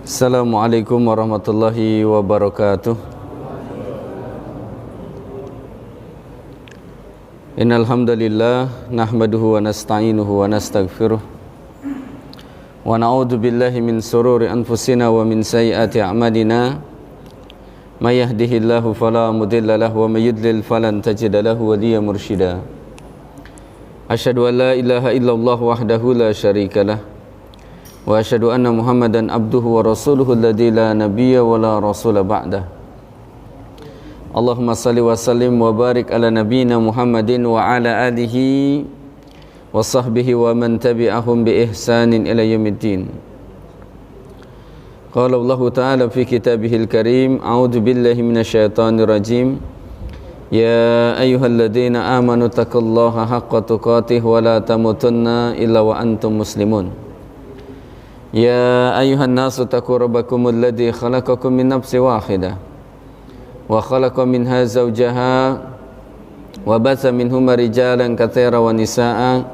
Assalamualaikum warahmatullahi wabarakatuh. Innal hamdalillah nahmaduhu wa nasta'inuhu wa nastaghfiruh wa na'udzu billahi min shururi anfusina wa min sayyiati a'malina. May yahdihillahu fala mudilla lahu wa may yudlil falan tajida lahu waliyyan mursyida. Asyhadu an la ilaha illallah wahdahu la syarikalah wa asyhadu anna Muhammadan abduhu wa rasuluhu alladzi la nabiyya wa la rasula ba'dah. Allahumma salli wa sallim wa barik ala nabiyyina Muhammadin wa ala alihi wa sahbihi wa man tabi'ahum bi ihsanin ila yaumiddin. Qala Allah ta'ala fi kitabihil karim, a'udzu billahi minasyaitonir rajim. Ya ayyuhalladzina amanu taqullaha haqqa tuqatih wa la tamutunna illa wa antum muslimun. Ya ayuhan nasu taqu rabbakumul ladzi khalaqakum min nafsin wahidah wa khalaqa minha zawjaha wa batha minhuma rijalan katsiran wa nisaa'a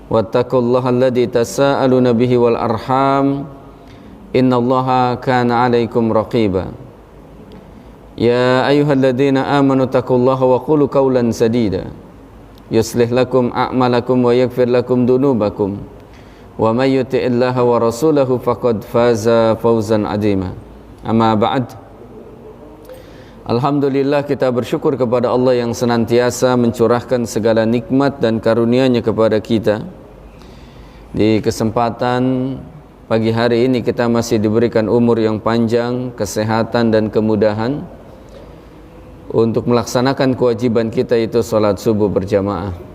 wattaqullaha alladzi tasaaluna bihi wal arham innallaha kana 'alaikum raqiba. Ya ayyuhalladzina amanu taqullaha wa qulu qawlan sadida yuslih lakum a'malakum wa yaghfir lakum dunubakum wa may yuti'illaha wa rasulahu faqad faza fawzan 'azima. Amma ba'd. Alhamdulillah, kita bersyukur kepada Allah yang senantiasa mencurahkan segala nikmat dan karunia-Nya kepada kita. Di kesempatan pagi hari ini kita masih diberikan umur yang panjang, kesehatan dan kemudahan untuk melaksanakan kewajiban kita, itu salat subuh berjamaah.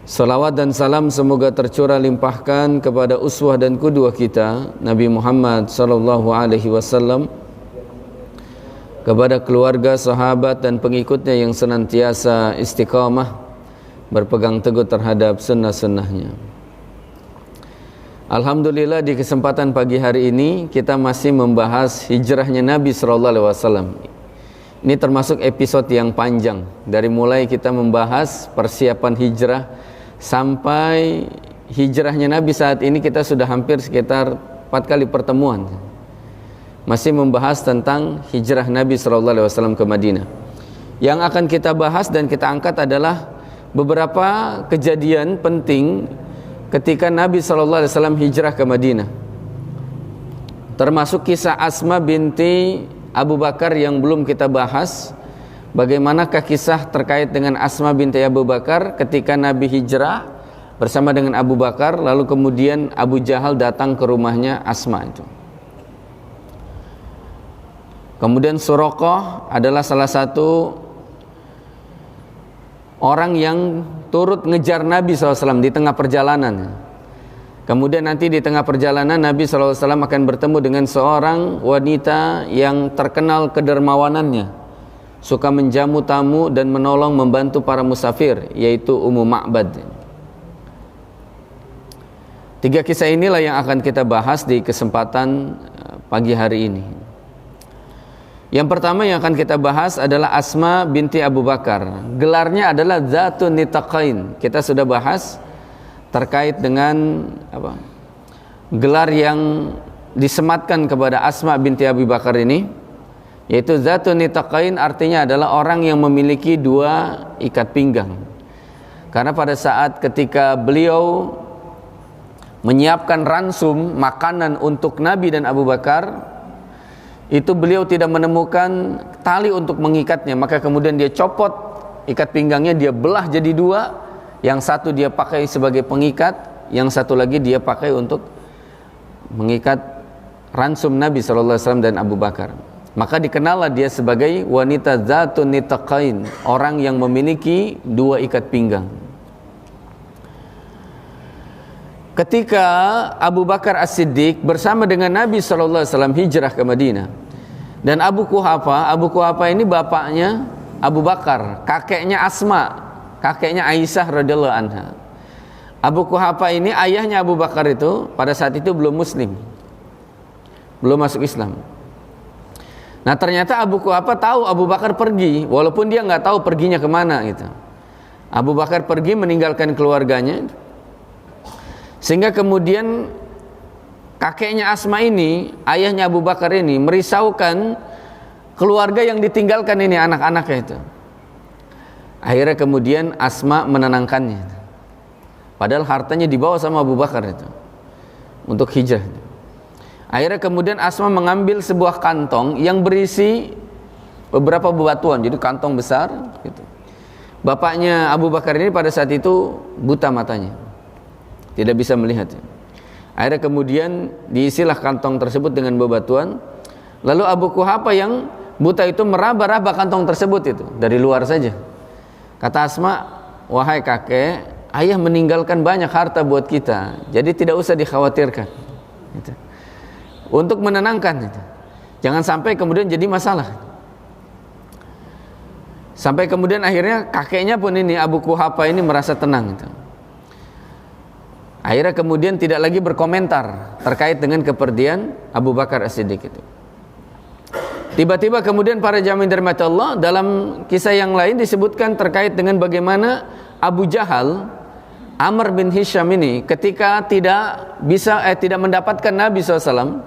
Salawat dan salam semoga tercurah limpahkan kepada uswah dan qudwah kita Nabi Muhammad sallallahu alaihi wasallam, kepada keluarga, sahabat dan pengikutnya yang senantiasa istiqamah berpegang teguh terhadap sunnah-sunnahnya. Alhamdulillah, di kesempatan pagi hari ini kita masih membahas hijrahnya Nabi sallallahu alaihi wasallam. Ini termasuk episode yang panjang, dari mulai kita membahas persiapan hijrah sampai hijrahnya Nabi. Saat ini kita sudah hampir sekitar 4 kali pertemuan masih membahas tentang hijrah Nabi SAW ke Madinah. Yang akan kita bahas dan kita angkat adalah beberapa kejadian penting ketika Nabi SAW hijrah ke Madinah, termasuk kisah Asma binti Abu Bakar yang belum kita bahas. Bagaimanakah kisah terkait dengan Asma binti Abu Bakar ketika Nabi hijrah bersama dengan Abu Bakar, lalu kemudian Abu Jahal datang ke rumahnya Asma itu. Kemudian Suraqah adalah salah satu orang yang turut ngejar Nabi SAW di tengah perjalanan. Kemudian nanti di tengah perjalanan Nabi SAW akan bertemu dengan seorang wanita yang terkenal kedermawanannya, suka menjamu tamu dan menolong membantu para musafir, yaitu Ummu Ma'bad. 3 kisah inilah yang akan kita bahas di kesempatan pagi hari ini. Yang pertama yang akan kita bahas adalah Asma binti Abu Bakar. Gelarnya adalah Dzatun Nitaqain. Kita sudah bahas terkait dengan gelar yang disematkan kepada Asma binti Abu Bakar ini, yaitu Dzatun Nitaqain, artinya adalah orang yang memiliki 2 ikat pinggang. Karena pada saat ketika beliau menyiapkan ransum makanan untuk Nabi dan Abu Bakar, itu beliau tidak menemukan tali untuk mengikatnya, maka kemudian dia copot ikat pinggangnya, dia belah jadi 2, yang satu dia pakai sebagai pengikat, yang satu lagi dia pakai untuk mengikat ransum Nabi SAW dan Abu Bakar. Maka dikenallah dia sebagai wanita Dzatun Nitaqain, orang yang memiliki 2 ikat pinggang. Ketika Abu Bakar As-Siddiq bersama dengan Nabi SAW hijrah ke Madinah, dan Abu Quhafa ini bapaknya Abu Bakar, kakeknya Asma, kakeknya Aisyah radhiyallahu anha. Abu Quhafa ini ayahnya Abu Bakar itu pada saat itu belum muslim, belum masuk Islam. Nah, ternyata Abu Quhafa tahu Abu Bakar pergi, walaupun dia nggak tahu perginya kemana gitu. Abu Bakar pergi meninggalkan keluarganya, sehingga kemudian kakeknya Asma ini, ayahnya Abu Bakar ini merisaukan keluarga yang ditinggalkan ini, anak-anaknya itu. Akhirnya kemudian Asma menenangkannya, padahal hartanya dibawa sama Abu Bakar itu untuk hijrah. Akhirnya kemudian Asma mengambil sebuah kantong yang berisi beberapa bebatuan, jadi kantong besar gitu. Bapaknya Abu Bakar ini pada saat itu buta matanya, tidak bisa melihat. Akhirnya kemudian diisilah kantong tersebut dengan bebatuan. Lalu Abu Quhafa yang buta itu meraba-raba kantong tersebut itu dari luar saja. Kata Asma, wahai kakek, ayah meninggalkan banyak harta buat kita, jadi tidak usah dikhawatirkan gitu. Untuk menenangkan gitu. Jangan sampai kemudian jadi masalah. Sampai kemudian akhirnya kakeknya pun ini, Abu Quhafa ini merasa tenang gitu. Akhirnya kemudian tidak lagi berkomentar terkait dengan kepergian Abu Bakar As-Siddiq itu. Tiba-tiba kemudian para jamaah dari mata Allah, dalam kisah yang lain disebutkan terkait dengan bagaimana Abu Jahal, Amr bin Hisham ini ketika tidak mendapatkan Nabi SAW.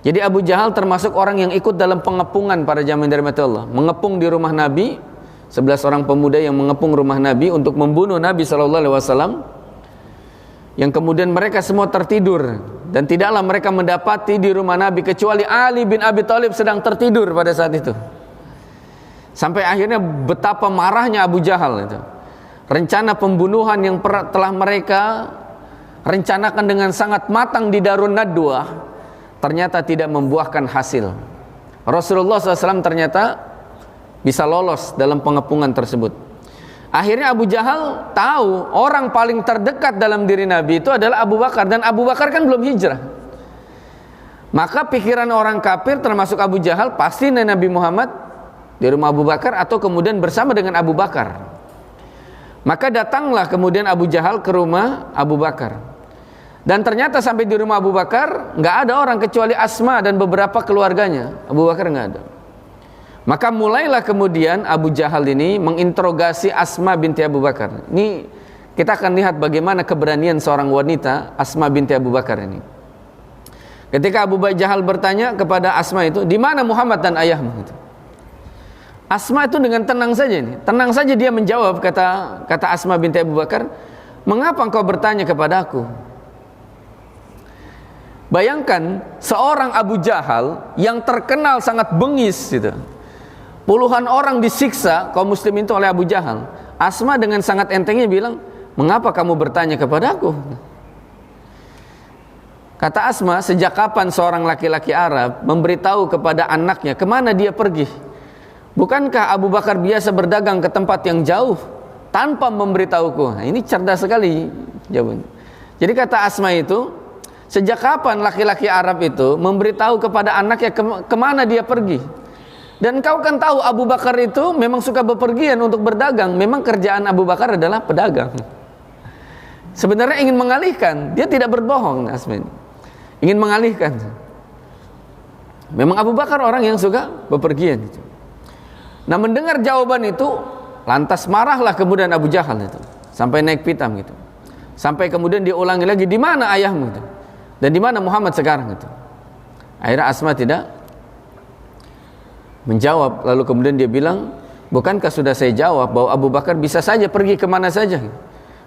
Jadi Abu Jahal termasuk orang yang ikut dalam pengepungan para jamaah dari mata Allah, mengepung di rumah Nabi, 11 orang pemuda yang mengepung rumah Nabi untuk membunuh Nabi SAW. Yang kemudian mereka semua tertidur, dan tidaklah mereka mendapati di rumah Nabi kecuali Ali bin Abi Thalib sedang tertidur pada saat itu. Sampai akhirnya betapa marahnya Abu Jahal itu. Rencana pembunuhan yang telah mereka rencanakan dengan sangat matang di Darun Nadwah ternyata tidak membuahkan hasil. Rasulullah SAW ternyata bisa lolos dalam pengepungan tersebut. Akhirnya Abu Jahal tahu orang paling terdekat dalam diri Nabi itu adalah Abu Bakar, dan Abu Bakar kan belum hijrah. Maka pikiran orang kafir termasuk Abu Jahal, pasti Nabi Muhammad di rumah Abu Bakar atau kemudian bersama dengan Abu Bakar. Maka datanglah kemudian Abu Jahal ke rumah Abu Bakar. Dan ternyata sampai di rumah Abu Bakar nggak ada orang kecuali Asma dan beberapa keluarganya. Abu Bakar nggak ada. Maka mulailah kemudian Abu Jahal ini menginterogasi Asma binti Abu Bakar. Ini kita akan lihat bagaimana keberanian seorang wanita, Asma binti Abu Bakar ini. Ketika Abu Jahal bertanya kepada Asma itu, di mana Muhammad dan ayahmu? Gitu. Asma itu dengan tenang saja ini, tenang saja dia menjawab, kata Asma binti Abu Bakar, mengapa engkau bertanya kepada aku? Bayangkan seorang Abu Jahal yang terkenal sangat bengis gitu. Puluhan orang disiksa kaum muslimin itu oleh Abu Jahal. Asma dengan sangat entengnya bilang, mengapa kamu bertanya kepada aku? Kata Asma, sejak kapan seorang laki-laki Arab memberitahu kepada anaknya kemana dia pergi? Bukankah Abu Bakar biasa berdagang ke tempat yang jauh tanpa memberitahuku? Nah, ini cerdas sekali jawabannya. Jadi kata Asma itu, sejak kapan laki-laki Arab itu memberitahu kepada anaknya kemana dia pergi? Dan kau kan tahu Abu Bakar itu memang suka bepergian untuk berdagang. Memang kerjaan Abu Bakar adalah pedagang. Sebenarnya ingin mengalihkan, dia tidak berbohong, Asma ini. Ingin mengalihkan. Memang Abu Bakar orang yang suka bepergian itu. Nah, mendengar jawaban itu, lantas marahlah kemudian Abu Jahal itu, sampai naik pitam gitu. Sampai kemudian dia ulangi lagi, di mana ayahmu itu? Dan di mana Muhammad sekarang itu? Akhirnya Asma tidak menjawab. Lalu kemudian dia bilang, bukankah sudah saya jawab bahwa Abu Bakar bisa saja pergi kemana saja,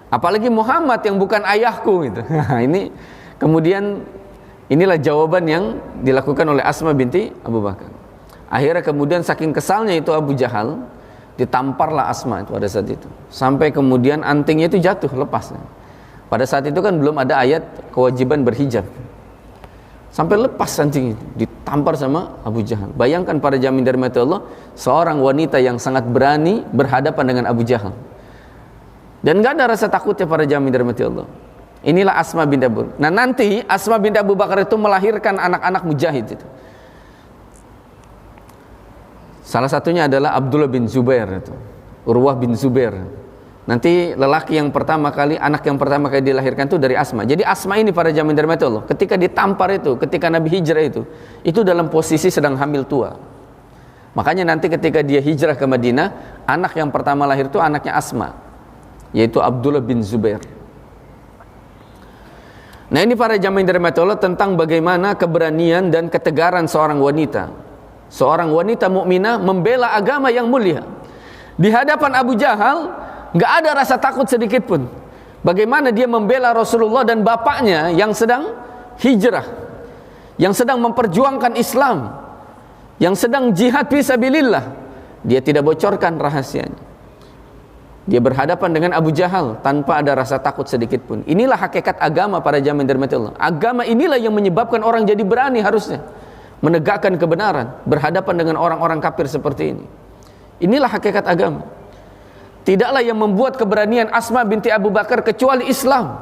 apalagi Muhammad yang bukan ayahku gitu. Ini kemudian inilah jawaban yang dilakukan oleh Asma binti Abu Bakar. Akhirnya kemudian saking kesalnya itu Abu Jahal, ditamparlah Asma itu pada saat itu, sampai kemudian antingnya itu jatuh, lepas. Pada saat itu kan belum ada ayat kewajiban berhijab, sampai lepas anting itu, ditampar sama Abu Jahal. Bayangkan para jamaah dari mata Allah, seorang wanita yang sangat berani berhadapan dengan Abu Jahal, dan gak ada rasa takutnya para jamaah dari mata Allah. Inilah Asma binti Abu Bakar. Nah, nanti Asma binti Abu Bakar itu melahirkan anak-anak mujahid itu. Salah satunya adalah Abdullah bin Zubair itu, Urwah bin Zubair. Nanti lelaki yang pertama kali, anak yang pertama kali dilahirkan itu dari Asma. Jadi Asma ini para jamaah dari mata Allah, ketika ditampar itu, ketika Nabi hijrah itu dalam posisi sedang hamil tua. Makanya nanti ketika dia hijrah ke Madinah, anak yang pertama lahir itu anaknya Asma, yaitu Abdullah bin Zubair. Nah, ini para jamaah yang dirahmati Allah tentang bagaimana keberanian dan ketegaran seorang wanita. Seorang wanita mukminah membela agama yang mulia. Di hadapan Abu Jahal nggak ada rasa takut sedikit pun. Bagaimana dia membela Rasulullah dan bapaknya yang sedang hijrah, yang sedang memperjuangkan Islam, yang sedang jihad fisabilillah. Dia tidak bocorkan rahasianya. Dia berhadapan dengan Abu Jahal tanpa ada rasa takut sedikit pun. Inilah hakikat agama para jamaah yang dirahmati Allah. Agama inilah yang menyebabkan orang jadi berani harusnya menegakkan kebenaran, berhadapan dengan orang-orang kafir seperti ini. Inilah hakikat agama. Tidaklah yang membuat keberanian Asma binti Abu Bakar kecuali Islam.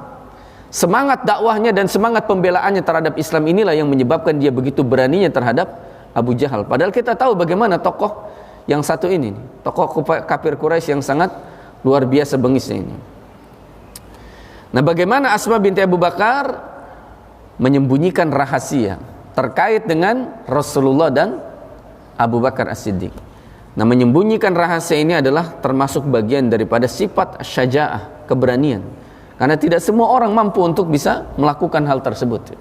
Semangat dakwahnya dan semangat pembelaannya terhadap Islam inilah yang menyebabkan dia begitu beraninya terhadap Abu Jahal. Padahal kita tahu bagaimana tokoh yang satu ini, tokoh kafir Quraisy yang sangat luar biasa bengisnya ini. Nah, bagaimana Asma binti Abu Bakar menyembunyikan rahasia terkait dengan Rasulullah dan Abu Bakar As-Siddiq. Nah, menyembunyikan rahasia ini adalah termasuk bagian daripada sifat syaja'ah, keberanian. Karena tidak semua orang mampu untuk bisa melakukan hal tersebut.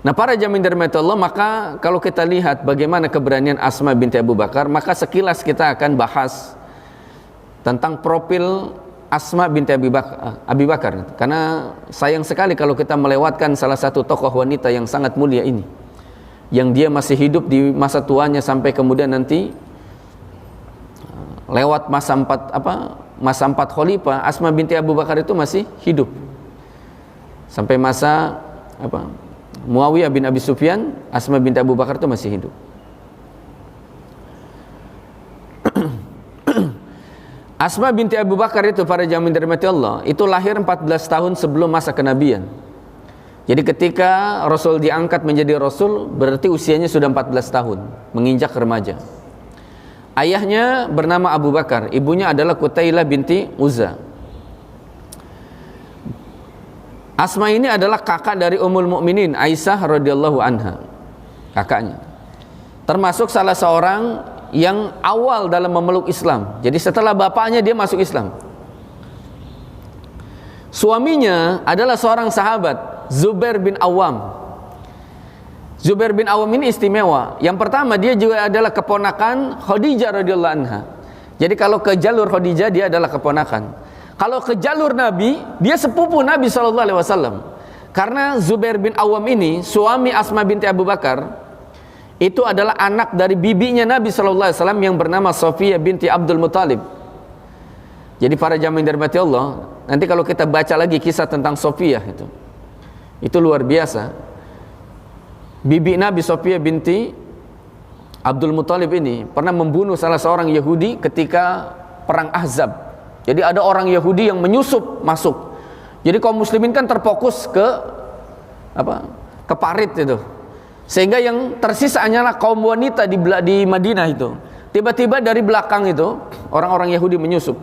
Nah, para jamaah yang dirahmati Allah, maka kalau kita lihat bagaimana keberanian Asma binti Abu Bakar, maka sekilas kita akan bahas tentang profil Asma binti Abi Bakar. Karena sayang sekali kalau kita melewatkan salah satu tokoh wanita yang sangat mulia ini, yang dia masih hidup di masa tuanya sampai kemudian nanti lewat masa empat khalifah. Asma binti Abu Bakar itu masih hidup sampai masa Muawiyah bin Abi Sufyan. Asma binti Abu Bakar itu masih hidup. Asma binti Abu Bakar itu, para jamaah yang dirahmati Allah, itu lahir 14 tahun sebelum masa kenabian. Jadi ketika Rasul diangkat menjadi Rasul, berarti usianya sudah 14 tahun, menginjak remaja. Ayahnya bernama Abu Bakar, ibunya adalah Qutailah binti Uzza. Asma ini adalah kakak dari Ummul Mukminin Aisyah radhiyallahu anha, kakaknya. Termasuk salah seorang yang awal dalam memeluk Islam. Jadi setelah bapaknya dia masuk Islam. Suaminya adalah seorang sahabat, Zubair bin Awam. Zubair bin Awam ini istimewa. Yang pertama, dia juga adalah keponakan Khadijah radhiyallahu anha. Jadi kalau ke jalur Khadijah, dia adalah keponakan. Kalau ke jalur Nabi, dia sepupu Nabi SAW. Karena Zubair bin Awam ini, suami Asma binti Abu Bakar, itu adalah anak dari bibinya Nabi SAW yang bernama Sofiyah binti Abdul Muttalib. Jadi para jamaah yang dirahmati Allah, nanti kalau kita baca lagi kisah tentang Sofiyah itu luar biasa. Bibi Nabi Sofiyah binti Abdul Muttalib ini pernah membunuh salah seorang Yahudi ketika perang Ahzab. Jadi ada orang Yahudi yang menyusup masuk. Jadi kaum muslimin kan terfokus ke parit itu. Sehingga yang tersisa hanyalah kaum wanita di Madinah itu. Tiba-tiba dari belakang itu orang-orang Yahudi menyusup.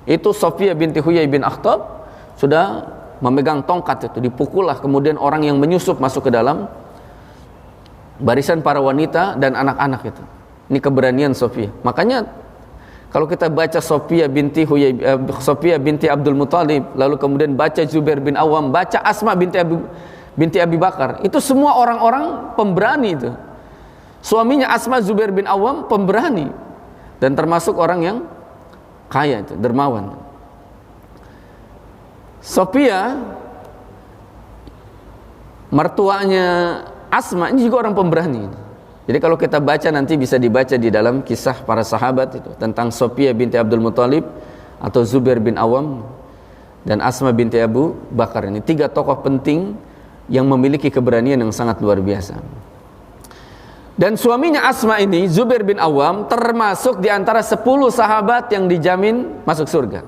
Itu Sofiyah binti Huyai bin Akhtab sudah memegang tongkat itu, dipukullah kemudian orang yang menyusup masuk ke dalam barisan para wanita dan anak-anak itu. Ini keberanian Sofiyah. Makanya kalau kita baca Sofiyah binti Abdul Muttalib, lalu kemudian baca Zubair bin Awam, baca Asma binti Abi Bakar, itu semua orang-orang pemberani itu. Suaminya Asma, Zubair bin Awam, pemberani dan termasuk orang yang kaya itu, dermawan. Sofiyah, mertuanya Asma, ini juga orang pemberani. Jadi kalau kita baca nanti bisa dibaca di dalam kisah para sahabat itu tentang Sofiyah binti Abdul Muttalib atau Zubair bin Awam dan Asma binti Abu Bakar. Ini tiga tokoh penting yang memiliki keberanian yang sangat luar biasa. Dan suaminya Asma ini, Zubair bin Awam, termasuk di antara 10 sahabat yang dijamin masuk surga.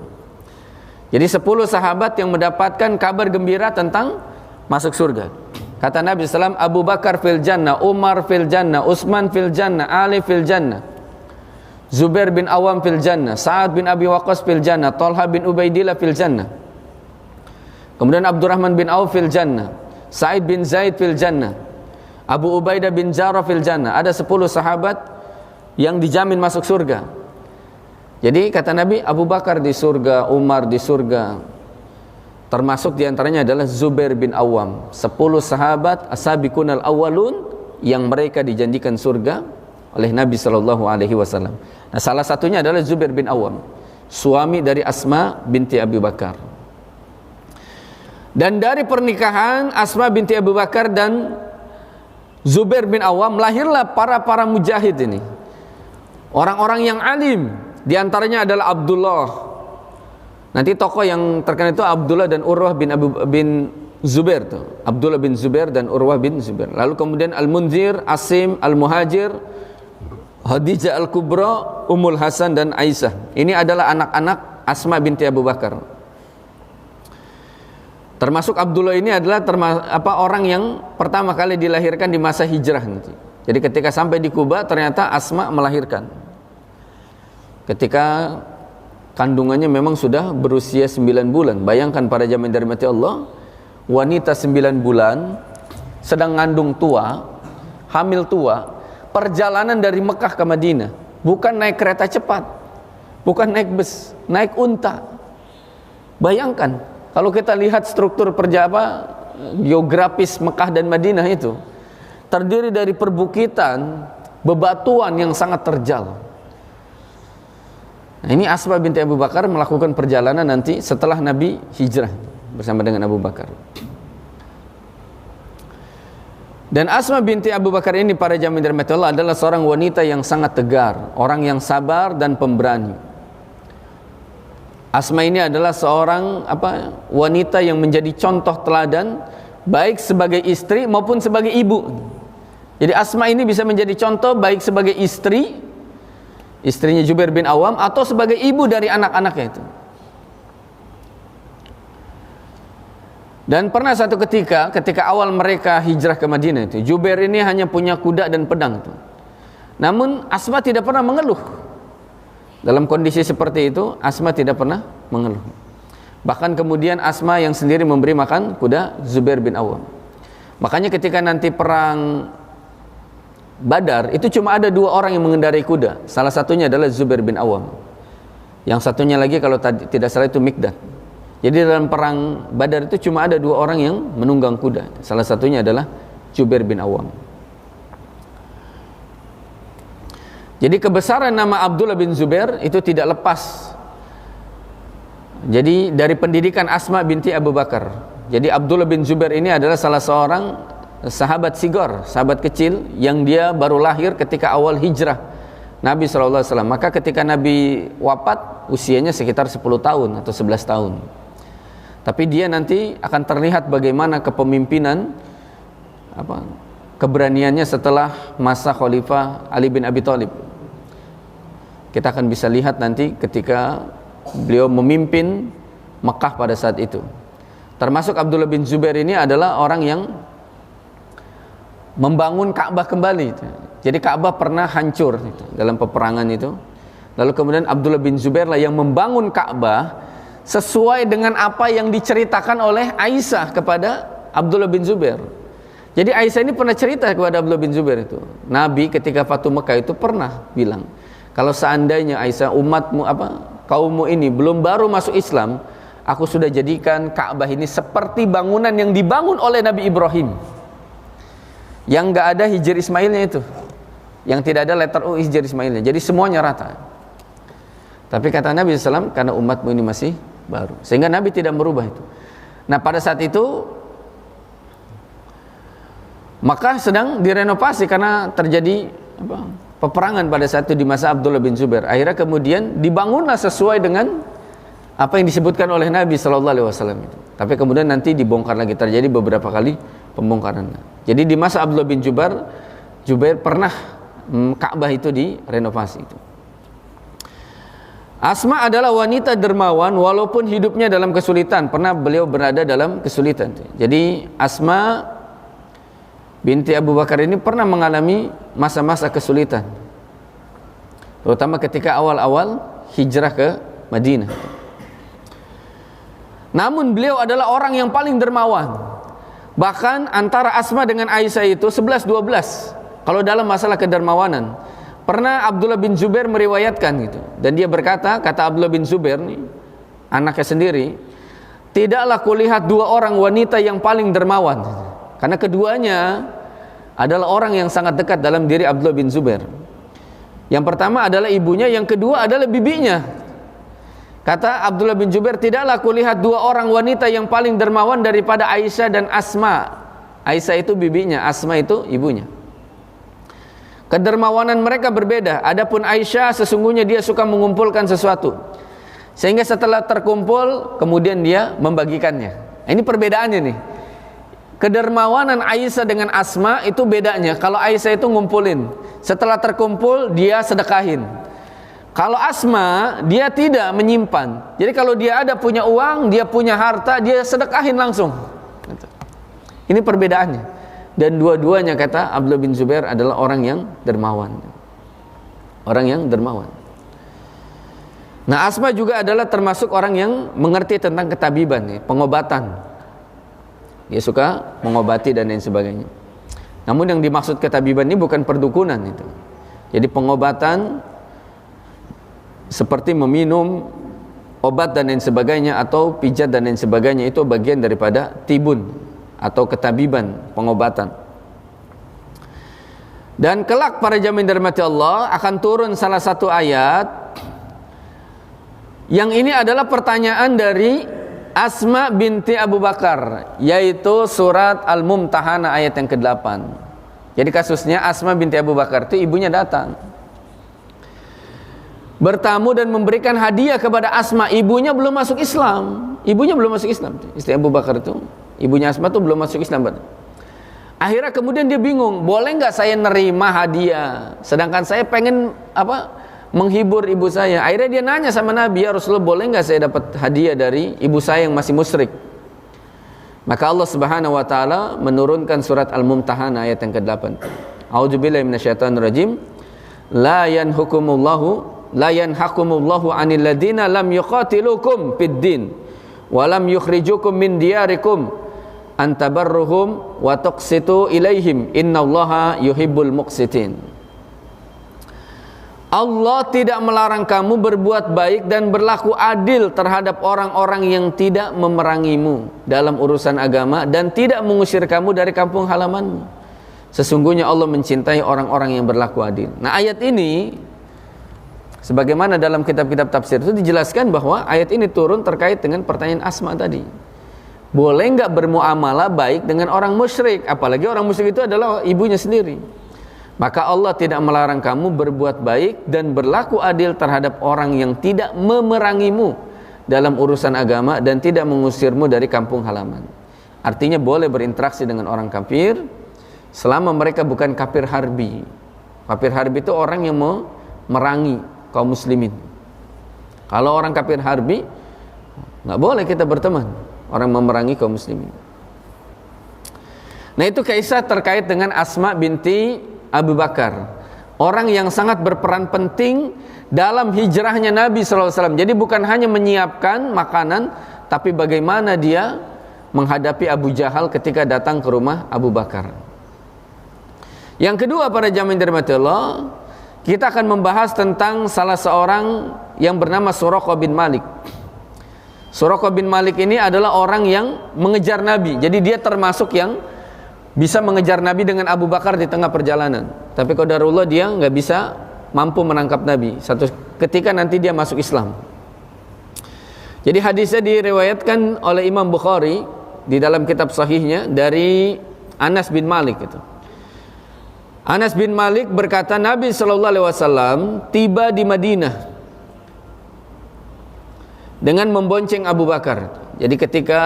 Jadi 10 sahabat yang mendapatkan kabar gembira tentang masuk surga. Kata Nabi SAW, Abu Bakar fil jannah, Umar fil jannah, Utsman fil jannah, Ali fil jannah, Zubair bin Awam fil jannah, Sa'ad bin Abi Waqqas fil jannah, Talha bin Ubaidillah fil jannah. Kemudian Abdurrahman bin Auf fil jannah, Sa'id bin Zaid fil jannah, Abu Ubaidah bin Jarrah fil jannah. Ada 10 sahabat yang dijamin masuk surga. Jadi kata Nabi, Abu Bakar di surga, Umar di surga, Termasuk diantaranya adalah Zubair bin Awam, 10 sahabat as-sabiqunal awwalun yang mereka dijanjikan surga oleh Nabi sallallahu alaihi wasallam. Nah, salah satunya adalah Zubair bin Awam, suami dari Asma binti Abu Bakar. Dan dari pernikahan Asma binti Abu Bakar dan Zubair bin Awam lahirlah para mujahid ini. Orang-orang yang alim, diantaranya adalah Abdullah. Nanti tokoh yang terkenal itu Abdullah dan Urwah bin Zubair tuh. Abdullah bin Zubair dan Urwah bin Zubair. Lalu kemudian Al-Munzir, Asim, Al-Muhajir, Khadijah Al-Kubra, Ummul Hasan dan Aisyah. Ini adalah anak-anak Asma binti Abu Bakar. Termasuk Abdullah ini adalah orang yang pertama kali dilahirkan di masa hijrah nanti. Jadi ketika sampai di Kuba ternyata Asma melahirkan. Ketika kandungannya memang sudah berusia 9 bulan. Bayangkan pada zaman dari mati Allah, wanita 9 bulan sedang ngandung tua, hamil tua, perjalanan dari Mekah ke Madinah, bukan naik kereta cepat, bukan naik bus, naik unta. Bayangkan kalau kita lihat struktur geografis Mekah dan Madinah itu terdiri dari perbukitan, bebatuan yang sangat terjal. Nah, ini Asma binti Abu Bakar melakukan perjalanan nanti setelah Nabi hijrah bersama dengan Abu Bakar. Dan Asma binti Abu Bakar ini pada zaman dari Allah adalah seorang wanita yang sangat tegar, orang yang sabar dan pemberani. Asma ini adalah seorang wanita yang menjadi contoh teladan baik sebagai istri maupun sebagai ibu. Jadi Asma ini bisa menjadi contoh baik sebagai istrinya Zubair bin Awam atau sebagai ibu dari anak-anaknya itu. Dan pernah satu ketika awal mereka hijrah ke Madinah itu, Zubair ini hanya punya kuda dan pedang itu. Namun Asma tidak pernah mengeluh. Dalam kondisi seperti itu Asma tidak pernah mengeluh. Bahkan kemudian Asma yang sendiri memberi makan kuda Zubair bin Awam. Makanya ketika nanti perang Badar itu cuma ada 2 orang yang mengendarai kuda. Salah satunya adalah Zubair bin Awam. Yang satunya lagi kalau tidak salah itu Mikdad. Jadi dalam perang Badar itu cuma ada 2 orang yang menunggang kuda. Salah satunya adalah Zubair bin Awam. Jadi kebesaran nama Abdullah bin Zubair itu tidak lepas. Jadi dari pendidikan Asma binti Abu Bakar. Jadi Abdullah bin Zubair ini adalah salah seorang sahabat sigor, sahabat kecil yang dia baru lahir ketika awal hijrah Nabi SAW. Maka ketika Nabi wafat usianya sekitar 10 tahun atau 11 tahun. Tapi dia nanti akan terlihat bagaimana kepemimpinan keberaniannya setelah masa Khalifah Ali bin Abi Thalib. Kita akan bisa lihat nanti ketika beliau memimpin Mekah pada saat itu. Termasuk Abdullah bin Zubair ini adalah orang yang membangun Ka'bah kembali. Jadi Ka'bah pernah hancur dalam peperangan itu. Lalu kemudian Abdullah bin Zubair lah yang membangun Ka'bah sesuai dengan apa yang diceritakan oleh Aisyah kepada Abdullah bin Zubair. Jadi Aisyah ini pernah cerita kepada Abdullah bin Zubair itu, Nabi ketika Fatu Mekah itu pernah bilang, kalau seandainya Aisyah kaummu ini belum baru masuk Islam, aku sudah jadikan Ka'bah ini seperti bangunan yang dibangun oleh Nabi Ibrahim. Yang enggak ada Hijr Ismailnya itu, yang tidak ada letter U Hijr Ismailnya, jadi semuanya rata. Tapi kata Nabi SAW, karena umatmu ini masih baru, sehingga Nabi tidak merubah itu. Nah pada saat itu Makkah sedang direnovasi karena terjadi peperangan pada saat itu di masa Abdullah bin Zubair. Akhirnya kemudian dibangunlah sesuai dengan apa yang disebutkan oleh Nabi SAW itu. Tapi kemudian nanti dibongkar lagi, terjadi beberapa kali pembongkaran. Jadi di masa Abdullah bin Zubair pernah Ka'bah itu direnovasi itu. Asma adalah wanita dermawan walaupun hidupnya dalam kesulitan. Pernah beliau berada dalam kesulitan. Jadi Asma binti Abu Bakar ini pernah mengalami masa-masa kesulitan, terutama ketika awal-awal hijrah ke Madinah. Namun beliau adalah orang yang paling dermawan. Bahkan antara Asma dengan Aisyah itu 11-12 kalau dalam masalah kedermawanan. Pernah Abdullah bin Zubair meriwayatkan gitu, dan dia berkata, kata Abdullah bin Zubair nih, anaknya sendiri, tidaklah kulihat dua orang wanita yang paling dermawan. Karena keduanya adalah orang yang sangat dekat dalam diri Abdullah bin Zubair. Yang pertama adalah ibunya, yang kedua adalah bibinya. Kata Abdullah bin Zubair, tidaklah kulihat dua orang wanita yang paling dermawan daripada Aisyah dan Asma. Aisyah itu bibinya, Asma itu ibunya. Kedermawanan mereka berbeda. Adapun Aisyah sesungguhnya dia suka mengumpulkan sesuatu, sehingga setelah terkumpul kemudian dia membagikannya. Ini perbedaannya nih. Kedermawanan Aisyah dengan Asma itu bedanya. Kalau Aisyah itu ngumpulin, setelah terkumpul dia sedekahin. Kalau Asma dia tidak menyimpan. Jadi kalau dia ada punya uang, dia punya harta, dia sedekahin langsung. Ini perbedaannya. Dan dua-duanya, kata Abdullah bin Zubair, adalah orang yang dermawan. Orang yang dermawan. Nah, Asma juga adalah termasuk orang yang mengerti tentang ketabiban, pengobatan. Dia suka mengobati dan lain sebagainya. Namun yang dimaksud ketabiban ini bukan perdukunan itu. Jadi pengobatan seperti meminum obat dan lain sebagainya, atau pijat dan lain sebagainya, itu bagian daripada tibun atau ketabiban, pengobatan. Dan kelak para jamaah dirahmati Allah akan turun salah satu ayat yang ini adalah pertanyaan dari Asma binti Abu Bakar, yaitu surat Al-Mumtahanah ayat yang ke-8. Jadi kasusnya Asma binti Abu Bakar itu ibunya datang bertamu dan memberikan hadiah kepada Asma. Ibunya belum masuk Islam. Ibunya belum masuk Islam. Istri Abu Bakar itu, ibunya Asma itu belum masuk Islam. Akhirnya kemudian dia bingung, boleh nggak saya nerima hadiah, sedangkan saya pengen menghibur ibu saya. Akhirnya dia nanya sama Nabi, ya Rasulullah, boleh nggak saya dapat hadiah dari ibu saya yang masih musyrik? Maka Allah Subhanahu wa taala menurunkan surat Al-Mumtahanah ayat yang ke-8. A'udzubillahi minasyaitonirrajim. La yanhakumullahu 'anil ladzina lam yuqatilukum fid din wa lam yukhrijukum min diyarikum an tabarruhum wa tuqsitu ilaihim innallaha yuhibbul muqsitin. Allah tidak melarang kamu berbuat baik dan berlaku adil terhadap orang-orang yang tidak memerangimu dalam urusan agama dan tidak mengusir kamu dari kampung halamanmu. Sesungguhnya Allah mencintai orang-orang yang berlaku adil. Nah, ayat ini sebagaimana dalam kitab-kitab tafsir itu dijelaskan bahwa ayat ini turun terkait dengan pertanyaan Asma tadi. Boleh enggak bermuamalah baik dengan orang musyrik, apalagi orang musyrik itu adalah ibunya sendiri. Maka Allah tidak melarang kamu berbuat baik dan berlaku adil terhadap orang yang tidak memerangimu dalam urusan agama dan tidak mengusirmu dari kampung halaman. Artinya boleh berinteraksi dengan orang kafir selama mereka bukan kafir harbi. Kafir harbi itu orang yang mau merangi kaum muslimin. Kalau orang kafir harbi, nggak boleh kita berteman, orang memerangi kaum muslimin. Nah, itu kisah terkait dengan Asma binti Abu Bakar, orang yang sangat berperan penting dalam hijrahnya Nabi SAW. Jadi bukan hanya menyiapkan makanan, tapi bagaimana dia menghadapi Abu Jahal ketika datang ke rumah Abu Bakar. Yang kedua, para jamaah dirahmati Allah, kita akan membahas tentang salah seorang yang bernama Suraqah bin Malik. Suraqah bin Malik ini adalah orang yang mengejar Nabi. Jadi dia termasuk yang bisa mengejar Nabi dengan Abu Bakar di tengah perjalanan. Tapi qadarullah dia nggak bisa mampu menangkap Nabi. Satu ketika nanti dia masuk Islam. Jadi hadisnya diriwayatkan oleh Imam Bukhari di dalam kitab sahihnya dari Anas bin Malik itu. Anas bin Malik berkata, Nabi SAW tiba di Madinah dengan membonceng Abu Bakar. Jadi ketika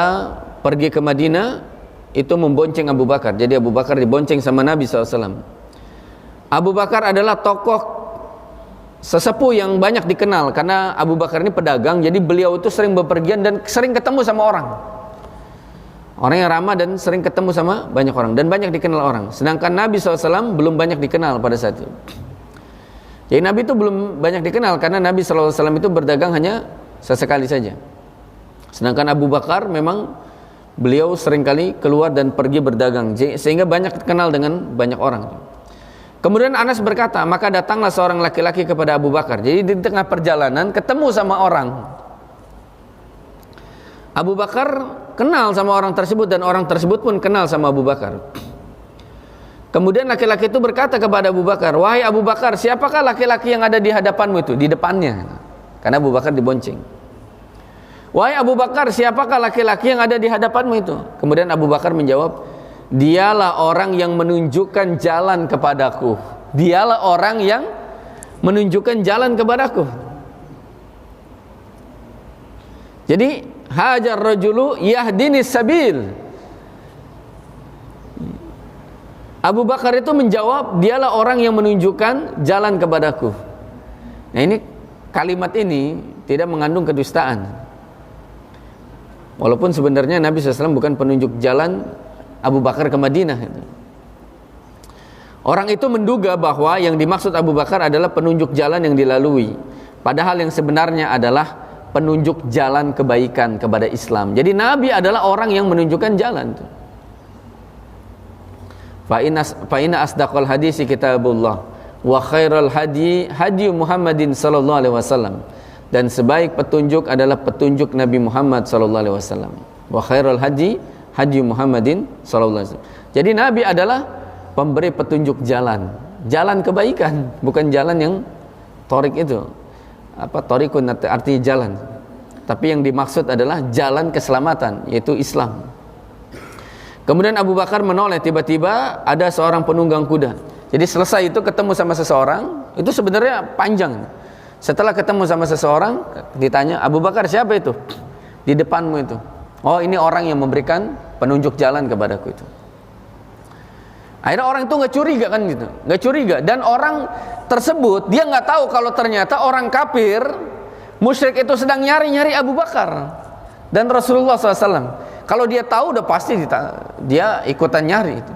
pergi ke Madinah itu membonceng Abu Bakar. Jadi Abu Bakar dibonceng sama Nabi SAW. Abu Bakar adalah tokoh sesepuh yang banyak dikenal karena Abu Bakar ini pedagang. Jadi beliau itu sering bepergian dan sering ketemu sama orang. Orang yang ramah dan sering ketemu sama banyak orang dan banyak dikenal orang. Sedangkan Nabi SAW belum banyak dikenal pada saat itu. Jadi Nabi itu belum banyak dikenal karena Nabi SAW itu berdagang hanya sesekali saja. Sedangkan Abu Bakar memang beliau seringkali keluar dan pergi berdagang sehingga banyak dikenal dengan banyak orang. Kemudian Anas berkata, maka datanglah seorang laki-laki kepada Abu Bakar. Jadi di tengah perjalanan ketemu sama orang. Abu Bakar kenal sama orang tersebut dan orang tersebut pun kenal sama Abu Bakar. Kemudian laki-laki itu berkata kepada Abu Bakar, "Wahai Abu Bakar, siapakah laki-laki yang ada di hadapanmu itu?" Di depannya, karena Abu Bakar dibonceng. "Wahai Abu Bakar, siapakah laki-laki yang ada di hadapanmu itu?" Kemudian Abu Bakar menjawab, "Dialah orang yang menunjukkan jalan kepadaku. Dialah orang yang menunjukkan jalan kepadaku." Jadi hajar rajulu yahdinis sabil. Abu Bakar itu menjawab, dialah orang yang menunjukkan jalan kepadaku. Nah, ini kalimat ini tidak mengandung kedustaan. Walaupun sebenarnya Nabi SAW bukan penunjuk jalan Abu Bakar ke Madinah. Orang itu menduga bahwa yang dimaksud Abu Bakar adalah penunjuk jalan yang dilalui, padahal yang sebenarnya adalah penunjuk jalan kebaikan kepada Islam. Jadi Nabi adalah orang yang menunjukkan jalan. Fa inna asdaqal hadisi kitabullah wa khairal hadi hadi Muhammadin sallallahu alaihi wasallam. Dan sebaik petunjuk adalah petunjuk Nabi Muhammad sallallahu alaihi wasallam. Wa khairal hadi hadi Muhammadin sallallahu alaihi wasallam. Jadi Nabi adalah pemberi petunjuk jalan, jalan kebaikan, bukan jalan yang torik itu. Torikun artinya jalan, tapi yang dimaksud adalah jalan keselamatan, yaitu Islam. Kemudian Abu Bakar menoleh, tiba-tiba ada seorang penunggang kuda. Jadi selesai itu ketemu sama seseorang, itu sebenarnya panjang. Setelah ketemu sama seseorang, ditanya, "Abu Bakar, siapa itu di depanmu itu?" "Oh, ini orang yang memberikan penunjuk jalan kepadaku itu." Akhirnya orang itu nggak curiga kan gitu, nggak curiga. Dan orang tersebut dia nggak tahu kalau ternyata orang kafir musyrik itu sedang nyari-nyari Abu Bakar dan Rasulullah SAW. Kalau dia tahu udah pasti dia ikutan nyari itu.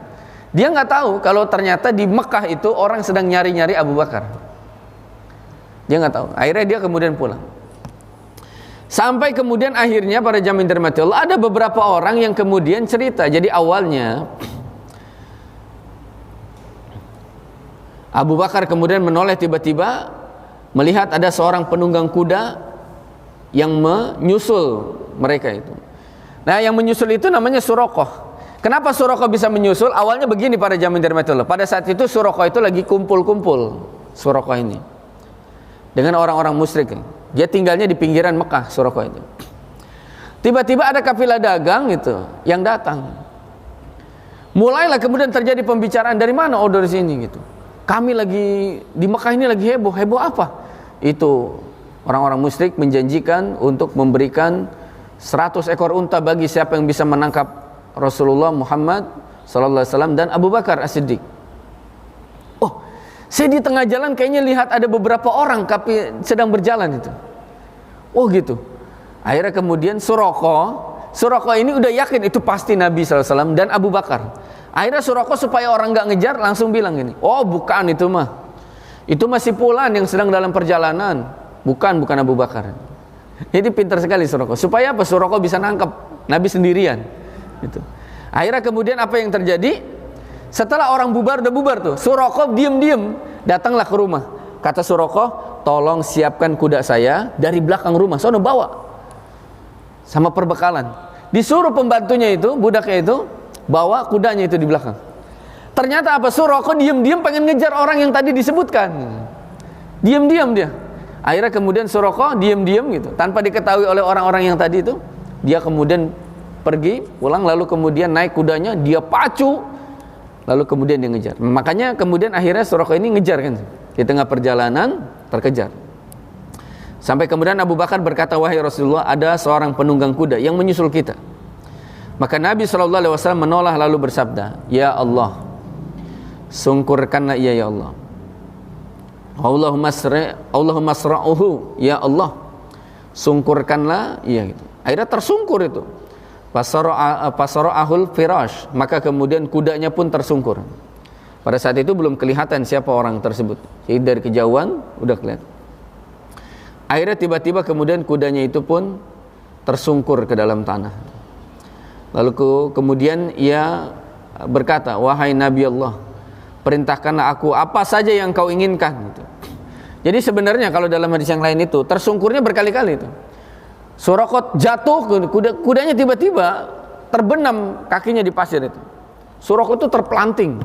Dia nggak tahu kalau ternyata di Mekah itu orang sedang nyari-nyari Abu Bakar. Dia nggak tahu. Akhirnya dia kemudian pulang. Sampai kemudian akhirnya para jamaah dirahmati Allah, ada beberapa orang yang kemudian cerita. Jadi awalnya Abu Bakar kemudian menoleh, tiba-tiba melihat ada seorang penunggang kuda yang menyusul mereka itu. Nah, yang menyusul itu namanya Suraqah. Kenapa Suraqah bisa menyusul? Awalnya begini para jamaah dirahmati Allah. Pada saat itu Suraqah itu lagi kumpul-kumpul, Suraqah ini, dengan orang-orang musyrik. Dia tinggalnya di pinggiran Mekah, Suraqah itu. Tiba-tiba ada kafilah dagang itu yang datang. Mulailah kemudian terjadi pembicaraan, dari mana? Oh, dari sini gitu. Kami lagi di Mekah ini lagi heboh. Heboh apa? Itu orang-orang musyrik menjanjikan untuk memberikan 100 ekor unta bagi siapa yang bisa menangkap Rasulullah Muhammad sallallahu alaihi wasallam dan Abu Bakar As-Siddiq. Oh, saya di tengah jalan kayaknya lihat ada beberapa orang tapi sedang berjalan itu. Oh gitu. Akhirnya kemudian Suraqah ini udah yakin itu pasti Nabi sallallahu alaihi wasallam dan Abu Bakar. Akhirnya Suraqah supaya orang nggak ngejar langsung bilang gini, "Oh, bukan itu mah. Itu masih Fulan yang sedang dalam perjalanan. Bukan Abu Bakar." Jadi pintar sekali Suraqah. Supaya apa? Suraqah bisa nangkap Nabi sendirian. Gitu. Akhirnya kemudian apa yang terjadi? Setelah orang udah bubar tuh, Suraqah diam-diam datanglah ke rumah. Kata Suraqah, "Tolong siapkan kuda saya dari belakang rumah. Sono bawa sama perbekalan." Disuruh pembantunya itu, budaknya itu, bawa kudanya itu di belakang. Ternyata apa? Suraqah diam-diam pengen ngejar orang yang tadi disebutkan. Diam-diam dia. Akhirnya kemudian Suraqah diam-diam gitu, tanpa diketahui oleh orang-orang yang tadi itu, dia kemudian pergi pulang, lalu kemudian naik kudanya, dia pacu, lalu kemudian dia ngejar. Makanya kemudian akhirnya Suraqah ini ngejar kan, di tengah perjalanan terkejar. Sampai kemudian Abu Bakar berkata, "Wahai Rasulullah, ada seorang penunggang kuda yang menyusul kita." Maka Nabi SAW menoleh lalu bersabda, "Ya Allah, sungkurkanlah ia ya Allah. Allahumma asra'uhu, ya Allah, sungkurkanlah ia." Gitu. Akhirnya tersungkur itu. Fasara'ahul firash, maka kemudian kudanya pun tersungkur. Pada saat itu belum kelihatan siapa orang tersebut. Jadi dari kejauhan udah kelihatan. Akhirnya tiba-tiba kemudian kudanya itu pun tersungkur ke dalam tanah. Lalu kemudian ia berkata, "Wahai Nabi Allah, perintahkanlah aku apa saja yang kau inginkan." Gitu. Jadi sebenarnya kalau dalam hadis yang lain itu tersungkurnya berkali-kali itu. Suraqah jatuh, kudanya tiba-tiba terbenam kakinya di pasir itu. Suraqah itu terpelanting.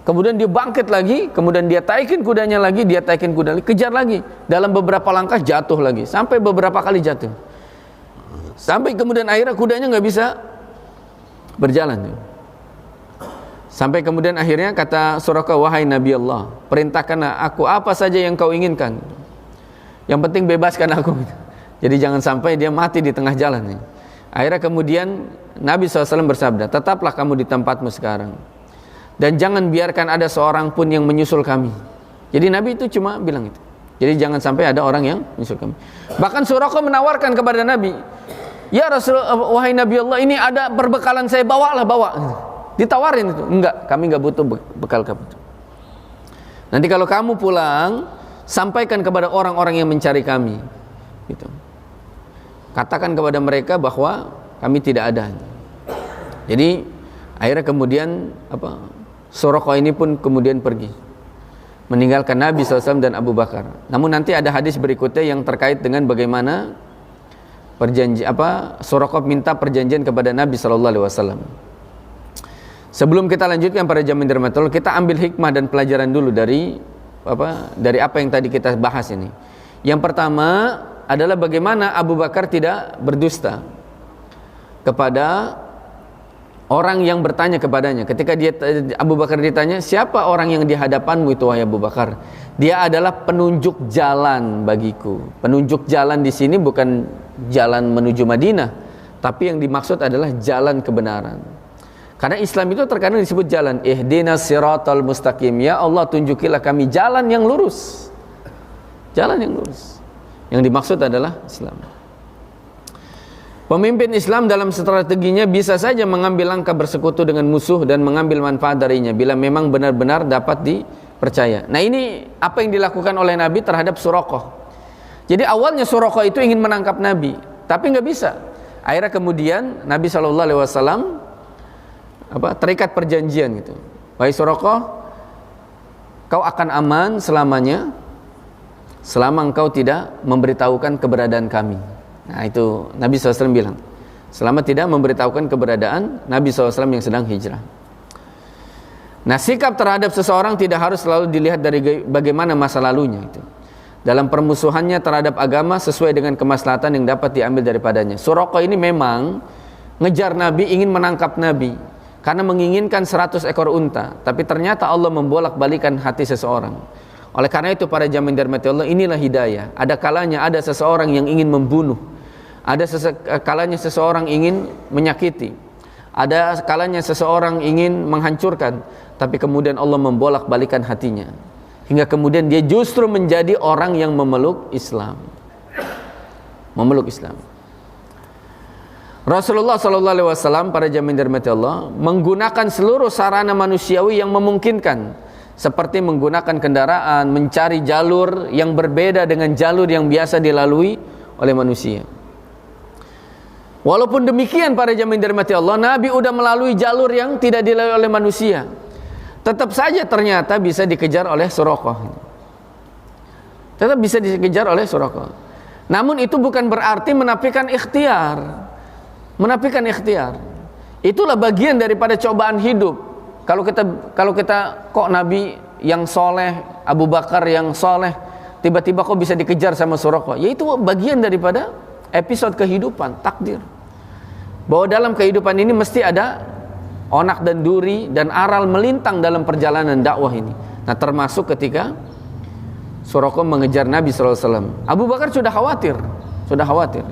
Kemudian dia bangkit lagi, kemudian dia taikin kudanya lagi, dia taikin kuda lagi, kejar lagi. Dalam beberapa langkah jatuh lagi, sampai beberapa kali jatuh. Sampai kemudian akhirnya kudanya nggak bisa berjalan. Sampai kemudian akhirnya kata Suraqah, wahai Nabi Allah, perintahkanlah aku apa saja yang kau inginkan. Yang penting bebaskan aku. Jadi jangan sampai dia mati di tengah jalan. Akhirnya kemudian Nabi SAW bersabda, tetaplah kamu di tempatmu sekarang, dan jangan biarkan ada seorang pun yang menyusul kami. Jadi Nabi itu cuma bilang itu. Jadi jangan sampai ada orang yang menyusul kami. Bahkan Suraqah menawarkan kepada Nabi, ya Rasulullah, wahai Nabi Allah, ini ada perbekalan saya, bawa. Ditawarin itu. Enggak, kami enggak butuh bekal kamu. Nanti kalau kamu pulang, sampaikan kepada orang-orang yang mencari kami. Gitu. Katakan kepada mereka bahwa kami tidak ada. Jadi akhirnya kemudian Suraqah ini pun kemudian pergi, meninggalkan Nabi SAW dan Abu Bakar. Namun nanti ada hadis berikutnya yang terkait dengan bagaimana Suraqah minta perjanjian kepada Nabi SAW. Sebelum kita lanjutkan para jamaah dirahmati, kita ambil hikmah dan pelajaran dulu dari apa yang tadi kita bahas ini. Yang pertama adalah bagaimana Abu Bakar tidak berdusta kepada orang yang bertanya kepadanya. Ketika Abu Bakar ditanya, siapa orang yang di hadapanmu itu wahai Abu Bakar? Dia adalah penunjuk jalan bagiku. Penunjuk jalan di sini bukan jalan menuju Madinah, tapi yang dimaksud adalah jalan kebenaran. Karena Islam itu terkadang disebut jalan. Ihdinas siratal mustaqim. Ya Allah, tunjukilah kami jalan yang lurus. Jalan yang lurus. Yang dimaksud adalah Islam. Pemimpin Islam dalam strateginya bisa saja mengambil langkah bersekutu dengan musuh dan mengambil manfaat darinya bila memang benar-benar dapat dipercaya. Nah, ini apa yang dilakukan oleh Nabi terhadap Suraqah. Jadi awalnya Suraqah itu ingin menangkap Nabi, tapi nggak bisa. Akhirnya kemudian Nabi SAW terikat perjanjian gitu. Wahai Suraqah, kau akan aman selamanya selama engkau tidak memberitahukan keberadaan kami. Nah, itu Nabi SAW bilang, selama tidak memberitahukan keberadaan Nabi SAW yang sedang hijrah. Nah, sikap terhadap seseorang tidak harus selalu dilihat dari bagaimana masa lalunya itu. Dalam permusuhannya terhadap agama sesuai dengan kemaslahatan yang dapat diambil daripadanya. Suraqah ini memang ngejar Nabi, ingin menangkap Nabi karena menginginkan 100 ekor unta, tapi ternyata Allah membolak-balikan hati seseorang. Oleh karena itu para jamaah dirahmati Allah, inilah hidayah. Ada kalanya ada seseorang yang ingin membunuh, ada kalanya seseorang ingin menyakiti, ada kalanya seseorang ingin menghancurkan, tapi kemudian Allah membolak-balikan hatinya hingga kemudian dia justru menjadi orang yang memeluk Islam. Memeluk Islam. Rasulullah SAW para jamaah dirahmati Allah menggunakan seluruh sarana manusiawi yang memungkinkan, seperti menggunakan kendaraan, mencari jalur yang berbeda dengan jalur yang biasa dilalui oleh manusia. Walaupun demikian para jamaah dirahmati Allah, Nabi udah melalui jalur yang tidak dilalui oleh manusia, tetap saja ternyata bisa dikejar oleh Suraqah. Tetap bisa dikejar oleh Suraqah. Namun itu bukan berarti menafikan ikhtiar. Menafikan ikhtiar. Itulah bagian daripada cobaan hidup. Kalau kita kok Nabi yang soleh, Abu Bakar yang soleh, tiba-tiba kok bisa dikejar sama Suraqah? Ya itu bagian daripada episode kehidupan, takdir. Bahwa dalam kehidupan ini mesti ada onak dan duri dan aral melintang dalam perjalanan dakwah ini. Nah, termasuk ketika Suraqah mengejar Nabi SAW. Abu Bakar sudah khawatir.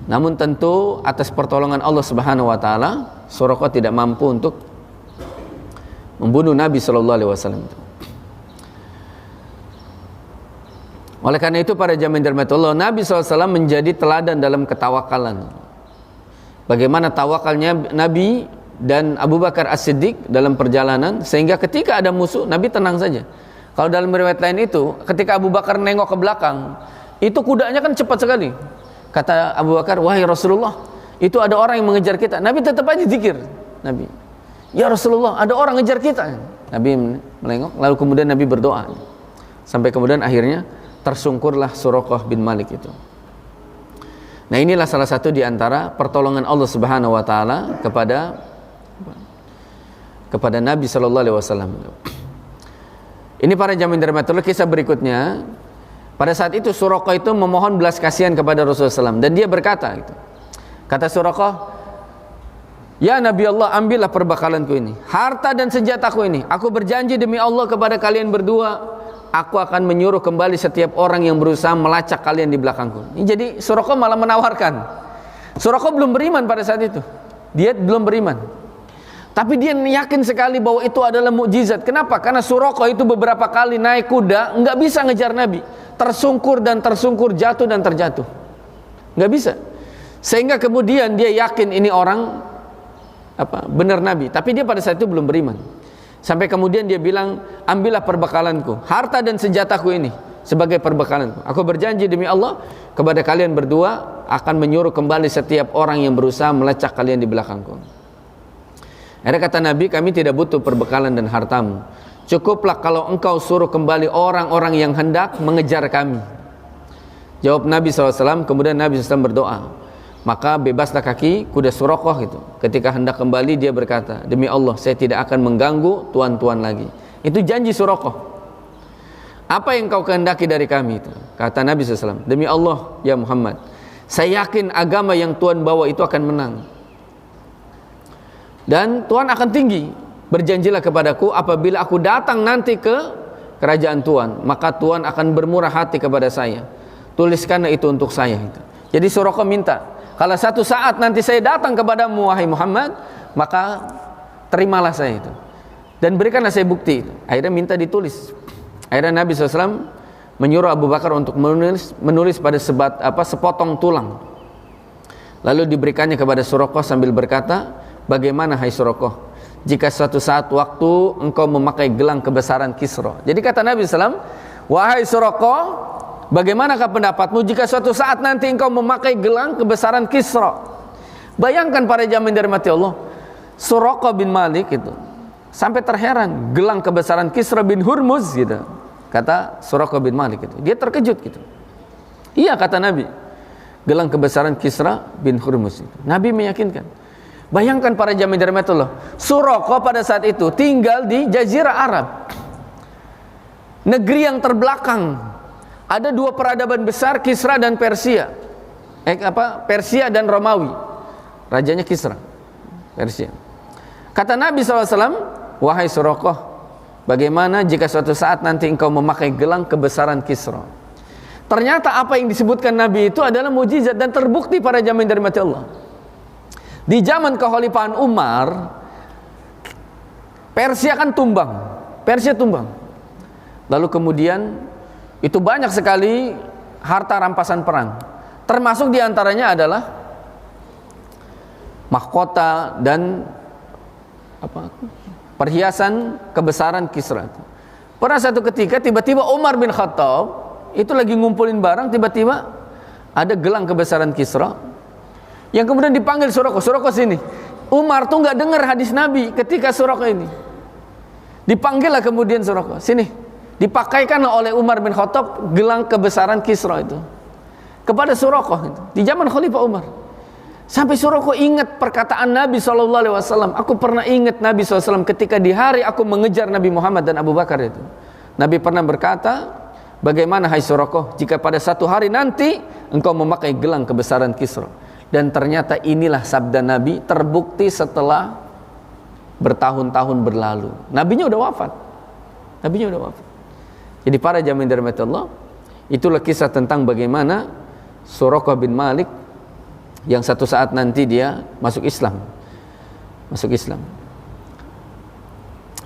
Namun tentu atas pertolongan Allah Subhanahu wa taala, Suraqah tidak mampu untuk membunuh Nabi SAW. Oleh karena itu para jamaah dirahmati Allah, Nabi SAW menjadi teladan dalam ketawakalan. Bagaimana tawakalnya Nabi dan Abu Bakar As-Siddiq dalam perjalanan, sehingga ketika ada musuh Nabi tenang saja. Kalau dalam riwayat lain itu, ketika Abu Bakar nengok ke belakang, itu kudanya kan cepat sekali. Kata Abu Bakar, wahai Rasulullah, itu ada orang yang mengejar kita. Nabi tetap aja zikir. Nabi, ya Rasulullah, ada orang ngejar kita. Nabi melengok, lalu kemudian Nabi berdoa. Sampai kemudian akhirnya tersungkurlah Suraqah bin Malik itu. Nah, inilah salah satu di antara pertolongan Allah Subhanahu wa taala kepada Nabi sallallahu alaihi wasallam. Ini para jamaah dirahmati Allah, kisah berikutnya. Pada saat itu Suraqah itu memohon belas kasihan kepada Rasulullah SAW, dan dia berkata gitu. Kata Suraqah, "Ya Nabi Allah, ambillah perbekalanku ini, harta dan senjataku ini. Aku berjanji demi Allah kepada kalian berdua, aku akan menyuruh kembali setiap orang yang berusaha melacak kalian di belakangku." Ini jadi Suraqah malah menawarkan. Suraqah belum beriman pada saat itu. Dia belum beriman. Tapi dia yakin sekali bahwa itu adalah mukjizat. Kenapa? Karena Suraqah itu beberapa kali naik kuda, nggak bisa ngejar Nabi. Tersungkur dan tersungkur, jatuh dan terjatuh. Nggak bisa. Sehingga kemudian dia yakin ini orang benar Nabi. Tapi dia pada saat itu belum beriman. Sampai kemudian dia bilang, ambillah perbekalanku, harta dan senjataku ini sebagai perbekalanku. Aku berjanji demi Allah kepada kalian berdua akan menyuruh kembali setiap orang yang berusaha melacak kalian di belakangku. Akhirnya kata Nabi, kami tidak butuh perbekalan dan hartamu. Cukuplah kalau engkau suruh kembali orang-orang yang hendak mengejar kami. Jawab Nabi SAW. Kemudian Nabi SAW berdoa, maka bebaslah kaki kuda Suraqah itu. Ketika hendak kembali dia berkata, demi Allah saya tidak akan mengganggu tuan-tuan lagi. Itu janji Suraqah. Apa yang kau kehendaki dari kami itu? Kata Nabi SAW, demi Allah ya Muhammad, saya yakin agama yang Tuhan bawa itu akan menang, dan Tuhan akan tinggi. Berjanjilah kepadaku, apabila aku datang nanti ke kerajaan Tuhan, maka Tuhan akan bermurah hati kepada saya. Tuliskanlah itu untuk saya. Jadi Suraqah minta, kalau satu saat nanti saya datang kepadamu wahai Muhammad, maka terimalah saya itu, dan berikanlah saya bukti. Akhirnya minta ditulis. Akhirnya Nabi SAW menyuruh Abu Bakar untuk menulis pada sepotong tulang. Lalu diberikannya kepada Suraqah sambil berkata, bagaimana hai Suraqah, jika suatu saat waktu engkau memakai gelang kebesaran Kisra. Jadi kata Nabi SAW, wahai Suraqah, bagaimanakah pendapatmu jika suatu saat nanti engkau memakai gelang kebesaran Kisra? Bayangkan para jamaah dirahmati Allah, Suraqah bin Malik itu sampai terheran, gelang kebesaran Kisra bin Hurmuz gitu. Kata Suraqah bin Malik itu, dia terkejut gitu. Iya kata Nabi, gelang kebesaran Kisra bin Hurmuz itu. Nabi meyakinkan. Bayangkan para jamaah dirahmati Allah, Suraqah pada saat itu tinggal di Jazirah Arab, negeri yang terbelakang. Ada dua peradaban besar, Kisra dan Persia. Persia dan Romawi. Rajanya Kisra, Persia. Kata Nabi SAW, wahai Suraqah, bagaimana jika suatu saat nanti engkau memakai gelang kebesaran Kisra? Ternyata apa yang disebutkan Nabi itu adalah mukjizat dan terbukti para jamaah dirahmati Allah. Di zaman kekhalifahan Umar, Persia kan tumbang. Persia tumbang. Lalu kemudian itu banyak sekali harta rampasan perang. Termasuk diantaranya adalah mahkota dan perhiasan kebesaran Kisra. Pernah satu ketika tiba-tiba Umar bin Khattab itu lagi ngumpulin barang, tiba-tiba ada gelang kebesaran Kisra. Yang kemudian dipanggil Suraqah, Suraqah sini. Umar tuh nggak dengar hadis Nabi ketika Suraqah ini. Dipanggillah kemudian Suraqah, sini. Dipakaikanlah oleh Umar bin Khattab gelang kebesaran Kisra itu kepada Suraqah itu di zaman Khalifah Umar. Sampai Suraqah ingat perkataan Nabi SAW. Aku pernah ingat Nabi SAW ketika di hari aku mengejar Nabi Muhammad dan Abu Bakar itu. Nabi pernah berkata, bagaimana hai Suraqah jika pada satu hari nanti engkau memakai gelang kebesaran Kisra? Dan ternyata inilah sabda Nabi terbukti setelah bertahun-tahun berlalu. Nabinya udah wafat. Nabinya udah wafat. Jadi para jamaah dirahmati Allah, itulah kisah tentang bagaimana Suraqah bin Malik yang satu saat nanti dia masuk Islam. Masuk Islam.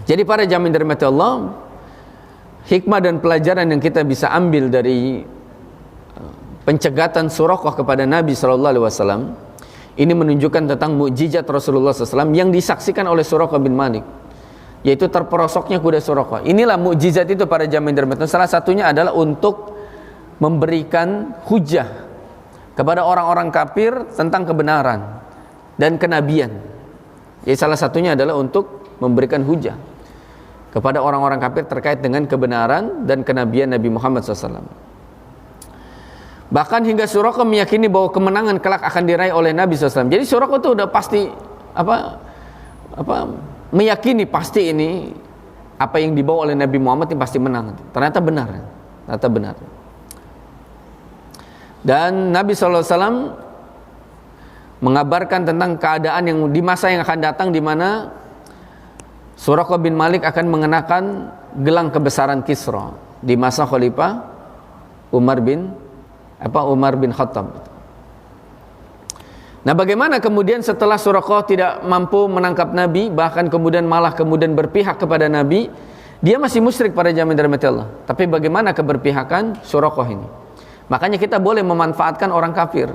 Jadi para jamaah dirahmati Allah, hikmah dan pelajaran yang kita bisa ambil dari pencegatan Suraqah kepada Nabi SAW ini menunjukkan tentang mukjizat Rasulullah SAW yang disaksikan oleh Suraqah bin Malik, yaitu terperosoknya kuda Suraqah. Inilah mukjizat itu para jamaah dirahmati Allah. Salah satunya adalah untuk memberikan hujah kepada orang-orang kafir tentang kebenaran dan kenabian. Jadi salah satunya adalah untuk memberikan hujah kepada orang-orang kafir terkait dengan kebenaran dan kenabian Nabi Muhammad SAW. Bahkan hingga Suraqah meyakini bahwa kemenangan kelak akan diraih oleh Nabi SAW. Jadi Suraqah itu udah pasti meyakini pasti ini apa yang dibawa oleh Nabi Muhammad ini pasti menang. Ternyata benar. Dan Nabi SAW mengabarkan tentang keadaan yang di masa yang akan datang, di mana Suraqah bin Malik akan mengenakan gelang kebesaran Kisra di masa Khalifah Umar bin Khattab. Nah, bagaimana kemudian setelah Suraqah tidak mampu menangkap Nabi, bahkan kemudian berpihak kepada Nabi, dia masih musyrik pada zaman dirahmati Allah. Tapi bagaimana keberpihakan Suraqah ini? Makanya kita boleh memanfaatkan orang kafir.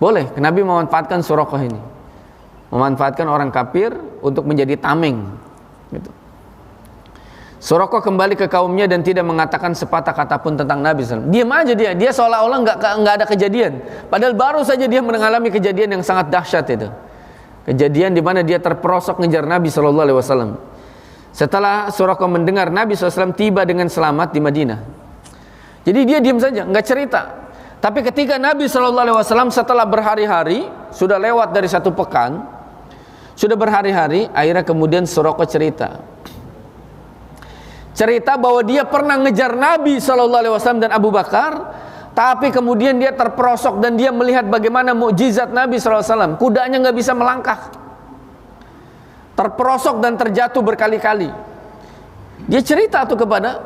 Boleh, Nabi memanfaatkan Suraqah ini. Memanfaatkan orang kafir untuk menjadi tameng gitu. Suraqah kembali ke kaumnya dan tidak mengatakan sepatah kata pun tentang Nabi SAW. Diam aja dia seolah-olah nggak ada kejadian. Padahal baru saja dia mengalami kejadian yang sangat dahsyat itu. Kejadian di mana dia terperosok ngejar Nabi SAW. Setelah Suraqah mendengar Nabi SAW tiba dengan selamat di Madinah, jadi dia diam saja, nggak cerita. Tapi ketika Nabi SAW setelah berhari-hari, sudah lewat dari 1 pekan, sudah berhari-hari, akhirnya kemudian Suraqah cerita bahwa dia pernah ngejar Nabi SAW dan Abu Bakar, tapi kemudian dia terperosok dan dia melihat bagaimana mukjizat Nabi SAW. Kudanya nggak bisa melangkah, terperosok dan terjatuh berkali-kali. Dia cerita tuh kepada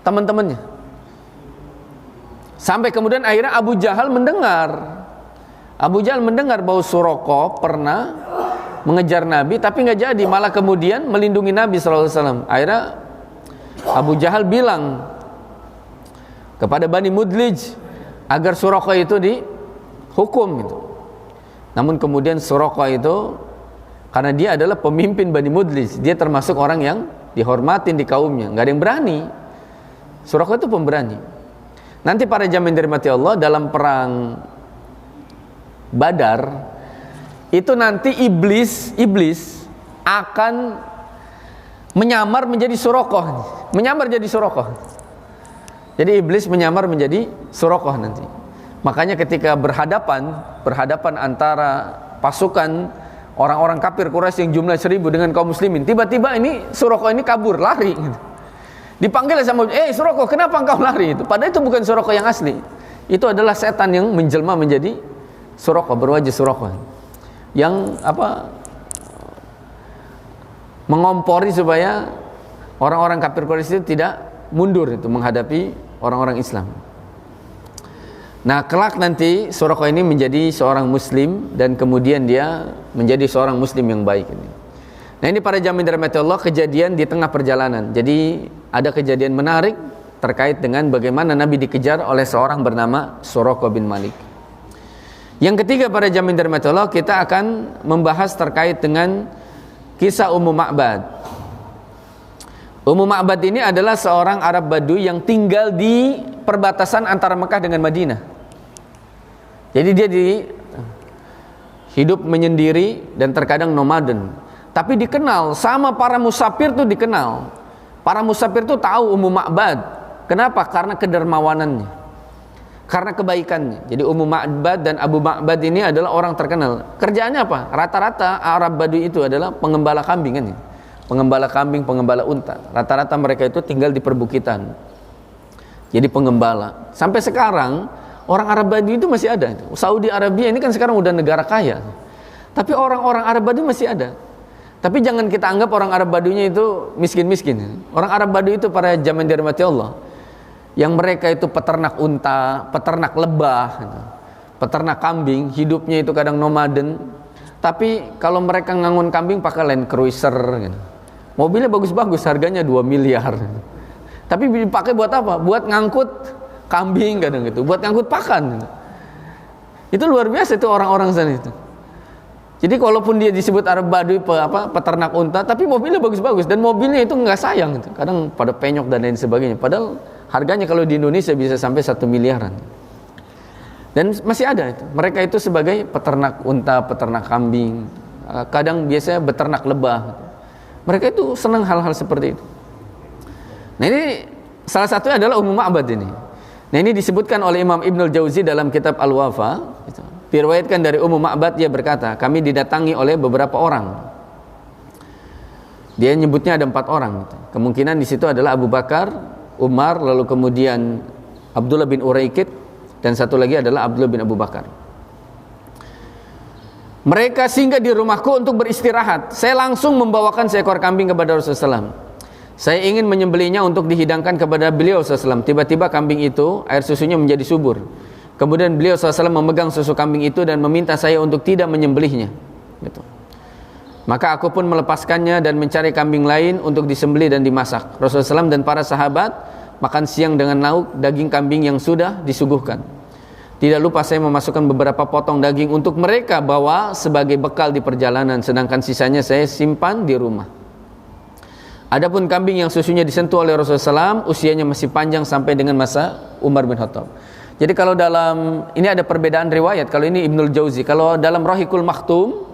teman-temannya, sampai kemudian akhirnya Abu Jahal mendengar bahwa Suraqah pernah mengejar Nabi tapi nggak jadi, malah kemudian melindungi Nabi SAW. Akhirnya Abu Jahal bilang kepada Bani Mudlij agar Suraqah itu dihukum gitu. Namun kemudian Suraqah itu, karena dia adalah pemimpin Bani Mudlij, dia termasuk orang yang dihormatin di kaumnya, nggak ada yang berani. Suraqah itu pemberani. Nanti para jamaah dirahmati Allah, dalam perang Badar itu nanti iblis akan menyamar menjadi Suraqah. Jadi iblis menyamar menjadi Suraqah nanti. Makanya ketika berhadapan antara pasukan orang-orang kafir Quraisy yang jumlah 1000 dengan kaum muslimin, tiba-tiba ini Suraqah ini kabur, lari gitu. Dipanggil sama Suraqah, kenapa engkau lari? Padahal itu bukan Suraqah yang asli. Itu adalah setan yang menjelma menjadi Suraqah, berwajah Suraqah, yang mengompori supaya orang-orang kafir Quraisy itu tidak mundur itu menghadapi orang-orang Islam. Nah, kelak nanti Suraqah ini menjadi seorang muslim dan kemudian dia menjadi seorang muslim yang baik ini. Nah, ini para jamaah dirahmati Allah, kejadian di tengah perjalanan. Jadi ada kejadian menarik terkait dengan bagaimana Nabi dikejar oleh seorang bernama Suraqah bin Malik. Yang ketiga para jamaah dirahmati Allah, kita akan membahas terkait dengan kisah Ummu Ma'bad. Ummu Ma'bad ini adalah seorang Arab Baduy yang tinggal di perbatasan antara Mekah dengan Madinah. Jadi dia hidup menyendiri dan terkadang nomaden. Tapi dikenal sama para musafir tuh dikenal. Para musafir tuh tahu Ummu Ma'bad. Kenapa? Karena kedermawanannya, karena kebaikannya. Jadi Ummu Ma'bad dan Abu Ma'bad ini adalah orang terkenal. Kerjaannya apa? Rata-rata Arab Baduy itu adalah pengembala kambing kan? Pengembala kambing, pengembala unta. Rata-rata mereka itu tinggal di perbukitan. Jadi pengembala. Sampai sekarang orang Arab Baduy itu masih ada. Saudi Arabia ini kan sekarang udah negara kaya, tapi orang-orang Arab Baduy masih ada. Tapi jangan kita anggap orang Arab Baduynya itu miskin-miskin. Orang Arab Baduy itu para jamaah dirahmati Allah, yang mereka itu peternak unta, peternak lebah, peternak kambing, hidupnya itu kadang nomaden. Tapi kalau mereka ngangon kambing pakai Land Cruiser gitu. Mobilnya bagus-bagus, harganya 2 miliar. Tapi dipakai buat apa? Buat ngangkut kambing kadang gitu, buat ngangkut pakan. Itu luar biasa itu orang-orang sana itu. Jadi walaupun dia disebut Arab Baduy peternak unta, tapi mobilnya bagus-bagus dan mobilnya itu nggak sayang gitu. Kadang pada penyok dan lain sebagainya. Padahal harganya kalau di Indonesia bisa sampai 1 miliaran. Dan masih ada itu. Mereka itu sebagai peternak unta, peternak kambing, kadang biasanya beternak lebah. Mereka itu senang hal-hal seperti itu. Nah, ini salah satunya adalah Ummu Ma'bad ini. Nah, ini disebutkan oleh Imam Ibnul Jauzi dalam kitab Al-Wafa. Diriwayatkan dari Ummu Ma'bad, dia berkata, kami didatangi oleh beberapa orang. Dia nyebutnya ada 4 orang. Kemungkinan di situ adalah Abu Bakar, Umar, lalu kemudian Abdullah bin Uraikid, dan satu lagi adalah Abdullah bin Abu Bakar. Mereka singgah di rumahku untuk beristirahat. Saya langsung membawakan seekor kambing kepada Rasulullah SAW. Saya ingin menyembelihnya untuk dihidangkan kepada beliau SAW. Tiba-tiba kambing itu, air susunya menjadi subur. Kemudian beliau SAW memegang susu kambing itu dan meminta saya untuk tidak menyembelihnya. Gitu. Maka aku pun melepaskannya dan mencari kambing lain untuk disembelih dan dimasak. Rasulullah SAW dan para sahabat makan siang dengan lauk daging kambing yang sudah disuguhkan. Tidak lupa saya memasukkan beberapa potong daging untuk mereka bawa sebagai bekal di perjalanan, sedangkan sisanya saya simpan di rumah. Adapun kambing yang susunya disentuh oleh Rasulullah SAW, usianya masih panjang sampai dengan masa Umar bin Khattab. Jadi kalau dalam ini ada perbedaan riwayat. Kalau ini Ibnul Jauzi, kalau dalam Rahikul Maktum,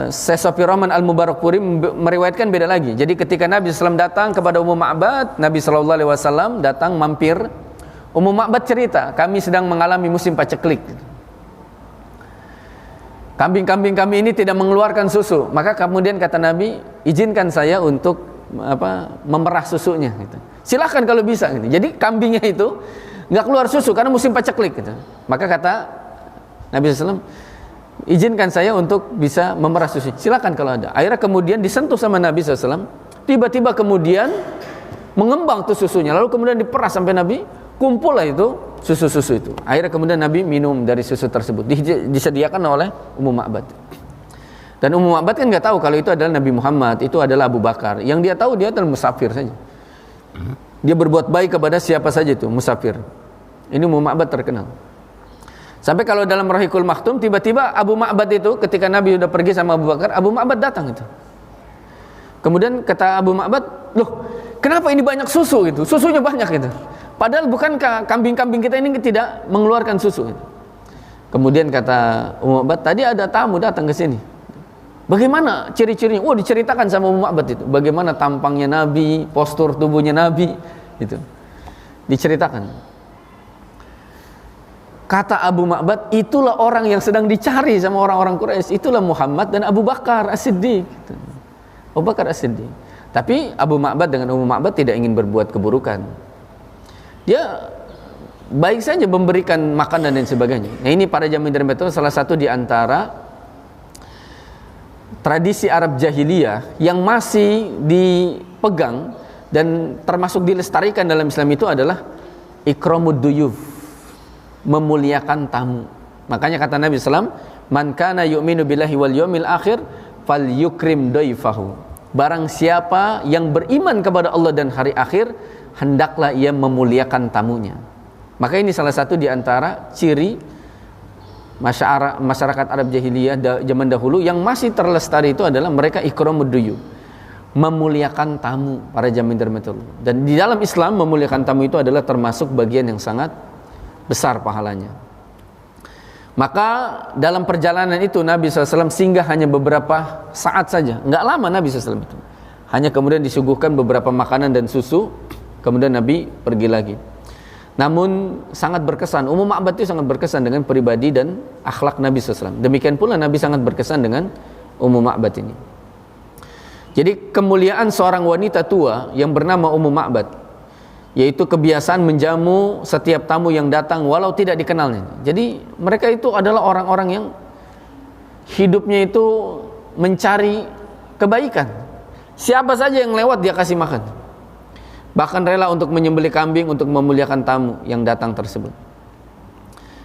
Syekh Sofi Rahman Al-Mubarakpuri meriwayatkan beda lagi. Jadi ketika Nabi SAW datang kepada Ummu Ma'bad, Nabi SAW datang mampir. Ummu Ma'bad cerita, kami sedang mengalami musim paceklik. Kambing-kambing kami ini tidak mengeluarkan susu. Maka kemudian kata Nabi, izinkan saya untuk memerah susunya. Gitu. Silahkan kalau bisa. Gitu. Jadi kambingnya itu nggak keluar susu karena musim paceklik. Gitu. Maka kata Nabi SAW, izinkan saya untuk bisa memerah susu. Silahkan kalau ada. Akhirnya kemudian disentuh sama Nabi SAW. Tiba-tiba kemudian mengembang tuh susunya. Lalu kemudian diperas sampai Nabi kumpul lah itu susu-susu itu. Akhirnya kemudian Nabi minum dari susu tersebut. Disediakan oleh Ummu Ma'bad. Dan Ummu Ma'bad kan nggak tahu kalau itu adalah Nabi Muhammad, itu adalah Abu Bakar. Yang dia tahu dia adalah musafir saja. Dia berbuat baik kepada siapa saja itu, musafir. Ini Ummu Ma'bad terkenal. Sampai kalau dalam Rahikul Maktum, tiba-tiba Abu Ma'bad itu ketika Nabi sudah pergi sama Abu Bakar, Abu Ma'bad datang itu. Kemudian kata Abu Ma'bad, loh, kenapa ini banyak susu gitu? Susunya banyak gitu. Padahal bukankah kambing-kambing kita ini tidak mengeluarkan susu? Kemudian kata Ummu Ma'bad, tadi ada tamu datang ke sini. Bagaimana ciri-cirinya? Oh, diceritakan sama Ummu Ma'bad itu. Bagaimana tampangnya Nabi, postur tubuhnya Nabi, itu diceritakan. Kata Abu Ma'bad, itulah orang yang sedang dicari sama orang-orang Quraisy. Itulah Muhammad dan Abu Bakar As-Siddiq. Abu Bakar As-Siddiq. Tapi Abu Ma'bad dengan Ummu Ma'bad tidak ingin berbuat keburukan. Dia baik saja memberikan makanan dan sebagainya. Nah, ini para jamaah dari betul salah satu di antara tradisi Arab jahiliyah yang masih dipegang dan termasuk dilestarikan dalam Islam itu adalah ikramud duyuf, memuliakan tamu. Makanya kata Nabi SAW, man kana yu'minu billahi wal yawmil akhir falyukrim dayfahu. Barang siapa yang beriman kepada Allah dan hari akhir, hendaklah ia memuliakan tamunya. Maka ini salah satu di antara ciri masyarakat Arab jahiliyah zaman dahulu yang masih terlestari itu adalah mereka ikramud duyuf, memuliakan tamu, para jamin dermatul. Dan di dalam Islam memuliakan tamu itu adalah termasuk bagian yang sangat besar pahalanya. Maka dalam perjalanan itu Nabi SAW singgah hanya beberapa saat saja, nggak lama Nabi SAW itu. Hanya kemudian disuguhkan beberapa makanan dan susu, kemudian Nabi pergi lagi. Namun sangat berkesan, Ummu Ma'bad itu sangat berkesan dengan pribadi dan akhlak Nabi SAW. Demikian pula Nabi sangat berkesan dengan Ummu Ma'bad ini. Jadi kemuliaan seorang wanita tua yang bernama Ummu Ma'bad, yaitu kebiasaan menjamu setiap tamu yang datang walau tidak dikenalnya. Jadi mereka itu adalah orang-orang yang hidupnya itu mencari kebaikan. Siapa saja yang lewat dia kasih makan. Bahkan rela untuk menyembelih kambing untuk memuliakan tamu yang datang tersebut.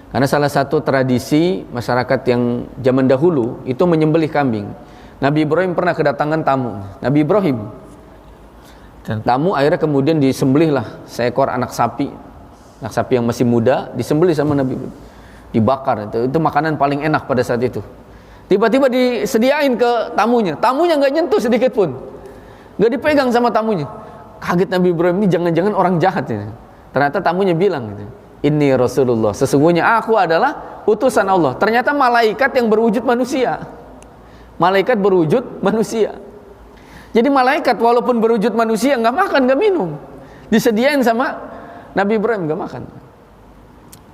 Karena salah satu tradisi masyarakat yang zaman dahulu itu menyembelih kambing. Nabi Ibrahim pernah kedatangan tamu. Nabi Ibrahim tamu, akhirnya kemudian disembelihlah seekor anak sapi yang masih muda, disembelih sama Nabi, dibakar. Itu makanan paling enak pada saat itu. Tiba-tiba disediain ke tamunya nggak nyentuh sedikit pun, nggak dipegang sama tamunya. Kaget Nabi Ibrahim, ini jangan-jangan orang jahat ya. Ternyata tamunya bilang gitu, ini Rasulullah, sesungguhnya aku adalah utusan Allah. Ternyata malaikat yang berwujud manusia. Jadi malaikat walaupun berwujud manusia nggak makan nggak minum, disediain sama Nabi Ibrahim nggak makan.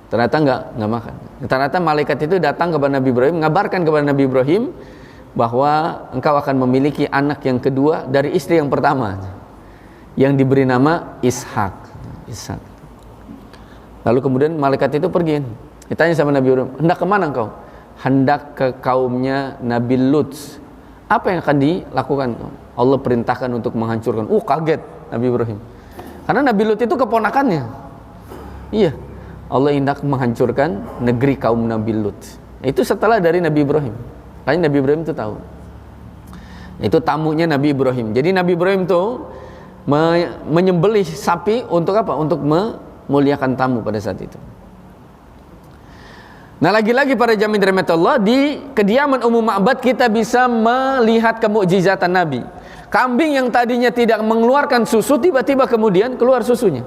Ternyata nggak makan. Ternyata malaikat itu datang kepada Nabi Ibrahim, mengabarkan kepada Nabi Ibrahim bahwa engkau akan memiliki anak yang kedua dari istri yang pertama, yang diberi nama Ishak. Lalu kemudian malaikat itu pergi. Ditanya sama Nabi Ibrahim, hendak kemana engkau? Hendak ke kaumnya Nabi Lut. Apa yang akan dilakukan? Allah perintahkan untuk menghancurkan. Kaget Nabi Ibrahim. Karena Nabi Lut itu keponakannya. Iya, Allah hendak menghancurkan negeri kaum Nabi Lut. Itu setelah dari Nabi Ibrahim. Makanya Nabi Ibrahim itu tahu. Itu tamunya Nabi Ibrahim. Jadi Nabi Ibrahim itu menyembelih sapi untuk apa? Untuk memuliakan tamu pada saat itu. Nah, lagi-lagi para jamaah dirahmati Allah, di kediaman Ummu Ma'bad kita bisa melihat kemukjizatan Nabi. Kambing yang tadinya tidak mengeluarkan susu, tiba-tiba kemudian keluar susunya.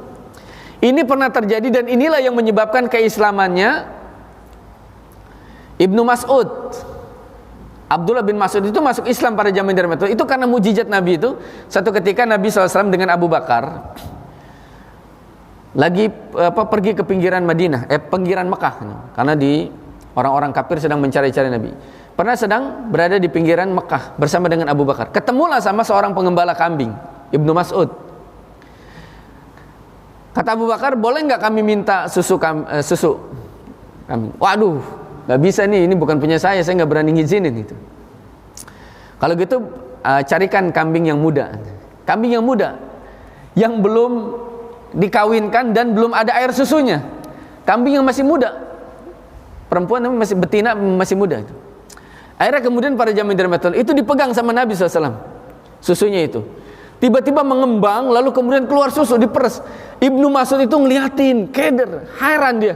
Ini pernah terjadi dan inilah yang menyebabkan keislamannya Ibnu Mas'ud. Abdullah bin Mas'ud itu masuk Islam pada zaman itu. Itu karena mujizat Nabi itu. Satu ketika Nabi SAW dengan Abu Bakar lagi pergi ke pinggiran Madinah, pinggiran Mekah, karena di orang-orang kafir sedang mencari-cari Nabi. Pernah sedang berada di pinggiran Mekah bersama dengan Abu Bakar. Ketemulah sama seorang pengembala kambing, Ibnu Mas'ud. Kata Abu Bakar, boleh nggak kami minta susu kambing? Waduh, nggak bisa nih, ini bukan punya saya nggak berani ngizinin itu. Kalau gitu carikan kambing yang muda. Kambing yang muda yang belum dikawinkan dan belum ada air susunya. Kambing yang masih muda. Perempuan masih betina, masih muda itu. Akhirnya kemudian para jamaah dirahmati itu dipegang sama Nabi SAW. Susunya itu tiba-tiba mengembang, lalu kemudian keluar susu, diperes. Ibnu Mas'ud itu ngeliatin, keder, heran dia.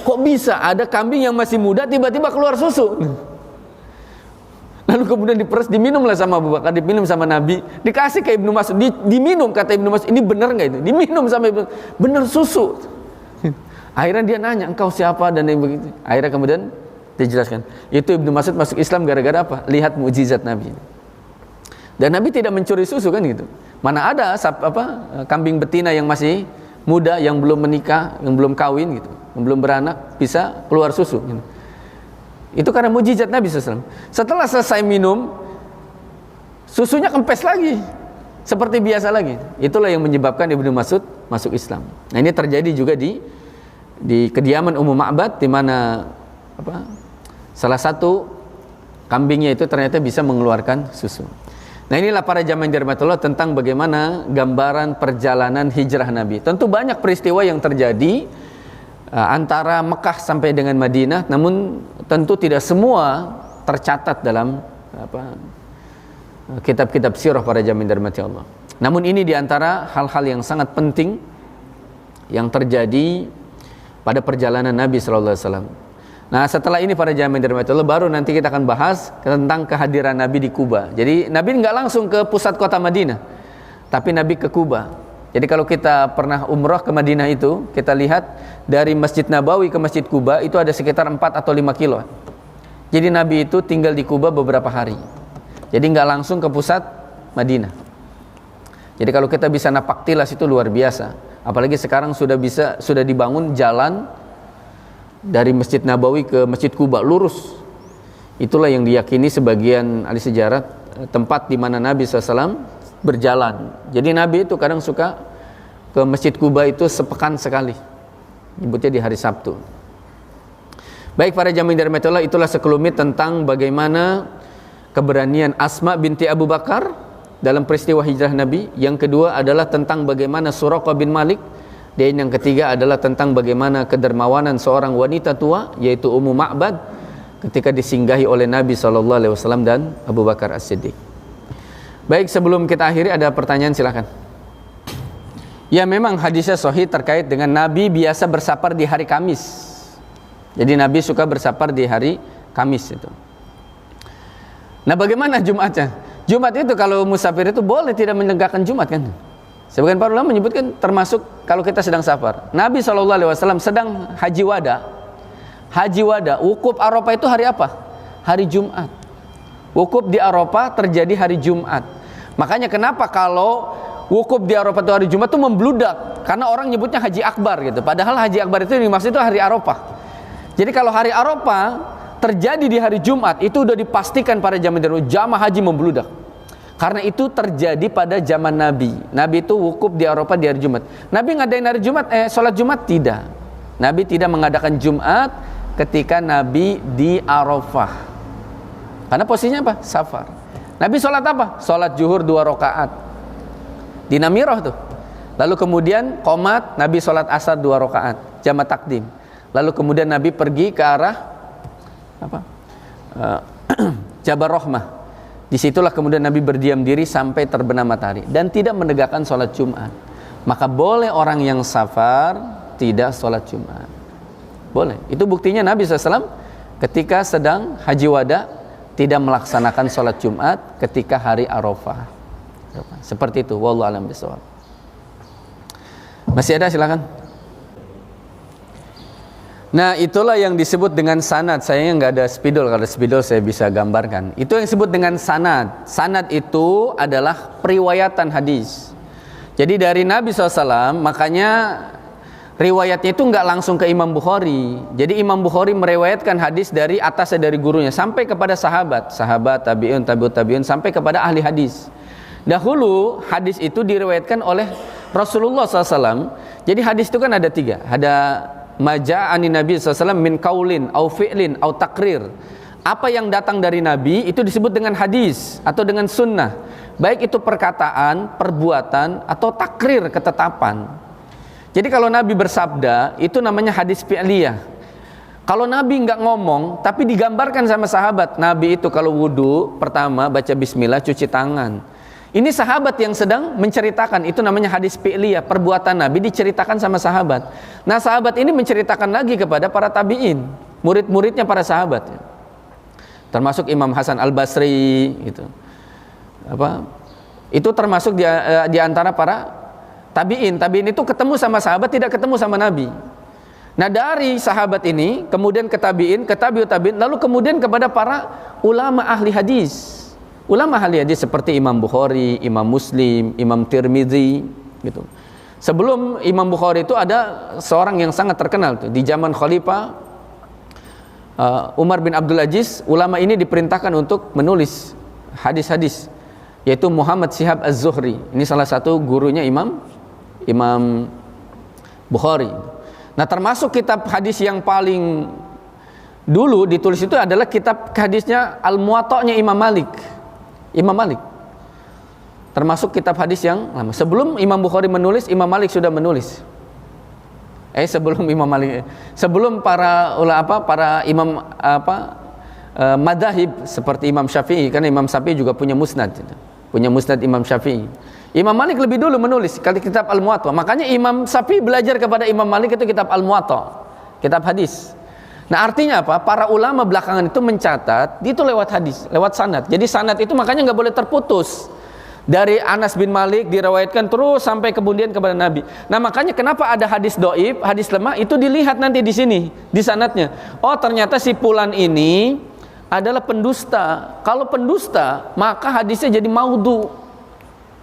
Kok bisa ada kambing yang masih muda tiba-tiba keluar susu? Lalu kemudian diperes, diminumlah sama Abu Bakar, diminum sama Nabi, dikasih ke Ibnu Mas'ud, diminum, kata Ibnu Mas'ud, ini benar nggak itu? Diminum sama Ibnu, benar susu. Akhirnya dia nanya, engkau siapa dan yang begitu. Akhirnya kemudian dijelaskan, itu Ibnu Mas'ud masuk Islam gara-gara apa? Lihat mukjizat Nabi. Dan Nabi tidak mencuri susu kan gitu. Mana ada kambing betina yang masih muda, yang belum menikah, yang belum kawin gitu, yang belum beranak bisa keluar susu gitu. Itu karena mukjizat Nabi SAW. Setelah selesai minum, susunya kempes lagi seperti biasa lagi. Itulah yang menyebabkan Ibnu Mas'ud masuk Islam. Nah, ini terjadi juga di kediaman Ummu Ma'bad, di mana salah satu kambingnya itu ternyata bisa mengeluarkan susu. Nah, inilah para jamaah yang dirahmati Allah tentang bagaimana gambaran perjalanan hijrah Nabi. Tentu banyak peristiwa yang terjadi antara Mekah sampai dengan Madinah, namun tentu tidak semua tercatat dalam kitab-kitab sirah para jamaah yang dirahmati Allah. Namun ini diantara hal-hal yang sangat penting yang terjadi pada perjalanan Nabi SAW. Nah, setelah ini para jamaah yang dirahmati Allah, baru nanti kita akan bahas tentang kehadiran Nabi di Kuba. Jadi Nabi nggak langsung ke pusat kota Madinah, tapi Nabi ke Kuba. Jadi kalau kita pernah umrah ke Madinah itu, kita lihat dari Masjid Nabawi ke Masjid Kuba itu ada sekitar 4 atau 5 kilo. Jadi Nabi itu tinggal di Kuba beberapa hari. Jadi nggak langsung ke pusat Madinah. Jadi kalau kita bisa napak tilas itu luar biasa. Apalagi sekarang sudah dibangun jalan dari Masjid Nabawi ke Masjid Kuba lurus. Itulah yang diyakini sebagian ahli sejarah tempat di mana Nabi SAW berjalan. Jadi Nabi itu kadang suka ke Masjid Kuba itu sepekan sekali, nyebutnya di hari Sabtu. Baik para jamaah yang dirahmati Allah, itulah sekelumit tentang bagaimana keberanian Asma binti Abu Bakar dalam peristiwa hijrah Nabi. Yang kedua adalah tentang bagaimana Suraqah bin Malik. Dan yang ketiga adalah tentang bagaimana kedermawanan seorang wanita tua, yaitu Ummu Ma'bad, ketika disinggahi oleh Nabi SAW dan Abu Bakar As-Siddiq. Baik, sebelum kita akhiri ada pertanyaan, silakan. Ya, memang hadisnya sahih terkait dengan Nabi biasa bersafar di hari Kamis. Jadi Nabi suka bersafar di hari Kamis itu. Nah, bagaimana Jumatnya? Jumat itu kalau musafir itu boleh tidak menegakkan Jumat kan? Sebagian para ulama menyebutkan termasuk kalau kita sedang safar. Nabi SAW sedang haji wada. Haji wada, wukuf Arafah itu hari apa? Hari Jumat. Wukuf di Arafah terjadi hari Jumat. Makanya kenapa kalau wukuf di Arafah itu hari Jumat itu membludak karena orang nyebutnya Haji Akbar gitu. Padahal Haji Akbar itu dimaksud itu hari Arafah. Jadi kalau hari Arafah terjadi di hari Jumat, itu udah dipastikan pada zaman dahulu jamaah haji membludak. Karena itu terjadi pada zaman Nabi. Nabi itu wukuf di Arafah di hari Jumat. Nabi ngadain hari Jumat, sholat Jumat tidak. Nabi tidak mengadakan Jumat ketika Nabi di Arafah. Karena posisinya apa? Safar. Nabi sholat apa? Sholat zuhur 2 rakaat di Namirah tuh. Lalu kemudian qomat, Nabi sholat asar 2 rakaat jamak takdim. Lalu kemudian Nabi pergi ke arah apa? Jabar Rahmah. Disitulah kemudian Nabi berdiam diri sampai terbenam matahari dan tidak menegakkan sholat Jumat. Maka boleh orang yang safar tidak sholat Jumat. Boleh. Itu buktinya Nabi SAW ketika sedang haji wada tidak melaksanakan sholat Jumat ketika hari Arafah. Seperti itu. Wallahu a'lam bishawab. Masih ada, silakan. Nah, itulah yang disebut dengan sanad. Sayangnya nggak ada spidol. Kalau spidol saya bisa gambarkan. Itu yang disebut dengan sanad. Sanad itu adalah periwayatan hadis. Jadi dari Nabi SAW, makanya riwayatnya itu nggak langsung ke Imam Bukhari. Jadi Imam Bukhari meriwayatkan hadis dari atasnya, dari gurunya sampai kepada sahabat, tabi'un, tabi'ut tabi'un, sampai kepada ahli hadis. Dahulu hadis itu diriwayatkan oleh Rasulullah SAW. Jadi hadis itu kan ada 3. Ada maja'ani Nabi SAW min kaulin au fi'lin au takrir. Apa yang datang dari Nabi itu disebut dengan hadis atau dengan sunnah, baik itu perkataan, perbuatan atau takrir, ketetapan. Jadi kalau Nabi bersabda itu namanya hadis fi'liyah. Kalau Nabi nggak ngomong tapi digambarkan sama sahabat, Nabi itu kalau wudu pertama baca bismillah, cuci tangan. Ini sahabat yang sedang menceritakan, itu namanya hadis fi'liyah. Perbuatan Nabi diceritakan sama sahabat. Nah, sahabat ini menceritakan lagi kepada para tabi'in, murid-muridnya para sahabat. Termasuk Imam Hasan Al-Basri gitu. Itu termasuk di antara para tabi'in. Tabi'in itu ketemu sama sahabat, tidak ketemu sama Nabi. Nah, dari sahabat ini kemudian ke tabi'in, ke tabi'ut tabi'in, lalu kemudian kepada para ulama ahli hadis. Ulama ahli hadis seperti Imam Bukhari, Imam Muslim, Imam Tirmidzi gitu. Sebelum Imam Bukhari itu ada seorang yang sangat terkenal tuh di zaman Khalifah Umar bin Abdul Aziz. Ulama ini diperintahkan untuk menulis hadis-hadis, yaitu Muhammad Syihab Az-Zuhri. Ini salah satu gurunya Imam Bukhari. Nah, termasuk kitab hadis yang paling dulu ditulis itu adalah kitab hadisnya Al-Muwatta'nya Imam Malik. Termasuk kitab hadis yang lama. Sebelum Imam Bukhari menulis, Imam Malik sudah menulis. Sebelum para imam madhahib seperti Imam Syafi'i, karena Imam Syafi'i juga punya musnad Imam Syafi'i. Imam Malik lebih dulu menulis kitab Al-Muwatta. Makanya Imam Syafi'i belajar kepada Imam Malik itu kitab Al-Muwatta, kitab hadis. Nah, artinya apa? Para ulama belakangan itu mencatat itu lewat hadis, lewat sanad. Jadi sanad itu makanya nggak boleh terputus. Dari Anas bin Malik diriwayatkan terus sampai kemudian kepada Nabi. Nah, makanya kenapa ada hadis dhaif, hadis lemah itu dilihat nanti di sini, di sanadnya. Oh, ternyata si fulan ini adalah pendusta. Kalau pendusta, maka hadisnya jadi maudhu.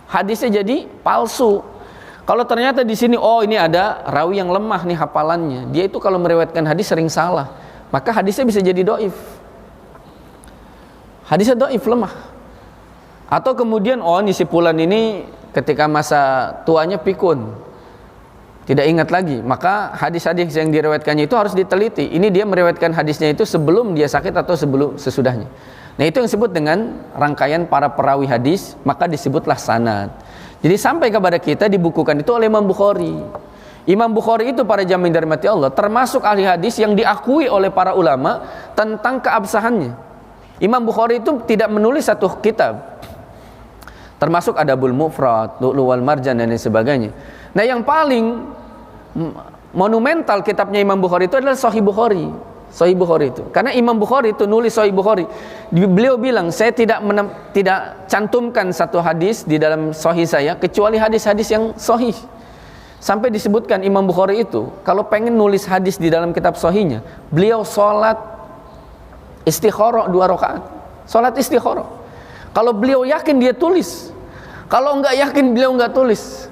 Hadisnya jadi palsu. Kalau ternyata di sini, oh ini ada rawi yang lemah nih hafalannya, dia itu kalau meriwayatkan hadis sering salah, maka hadisnya bisa jadi dhaif. Hadisnya dhaif, lemah. Atau kemudian, oh ini si fulan ini ketika masa tuanya pikun, tidak ingat lagi, maka hadis-hadis yang diriwayatkannya itu harus diteliti. Ini dia meriwayatkan hadisnya itu sebelum dia sakit atau sesudahnya. Nah, itu yang disebut dengan rangkaian para perawi hadis, maka disebutlah sanad. Jadi sampai kepada kita dibukukan itu oleh Imam Bukhari. Imam Bukhari itu para jamaah dari mati Allah, termasuk ahli hadis yang diakui oleh para ulama tentang keabsahannya. Imam Bukhari itu tidak menulis satu kitab, termasuk Adabul Mufrad, Lu'lu' wal Marjan dan lain sebagainya. Nah, yang paling monumental kitabnya Imam Bukhari itu adalah Sahih Bukhari. Sahih Bukhari itu. Karena Imam Bukhari itu nulis Sahih Bukhari. Beliau bilang, saya tidak cantumkan satu hadis di dalam Sahih saya kecuali hadis-hadis yang sahih. Sampai disebutkan Imam Bukhari itu kalau pengen nulis hadis di dalam kitab Sahihnya, beliau sholat istikharah 2 rakaat. Sholat istikharah. Kalau beliau yakin dia tulis, Kalau enggak yakin beliau enggak tulis.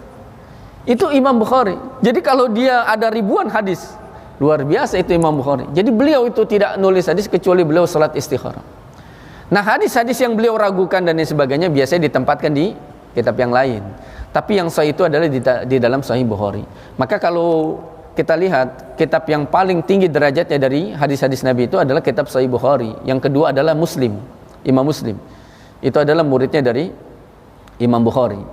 Itu Imam Bukhari. Jadi kalau dia ada ribuan hadis, luar biasa itu Imam Bukhari. Jadi beliau itu tidak nulis hadis kecuali beliau salat istikharah. Nah, hadis-hadis yang beliau ragukan dan lain sebagainya biasanya ditempatkan di kitab yang lain. Tapi yang sahih itu adalah di dalam Sahih Bukhari. Maka kalau kita lihat kitab yang paling tinggi derajatnya dari hadis-hadis Nabi itu adalah kitab Sahih Bukhari. Yang kedua adalah Muslim, Imam Muslim. Itu adalah muridnya dari Imam Bukhari.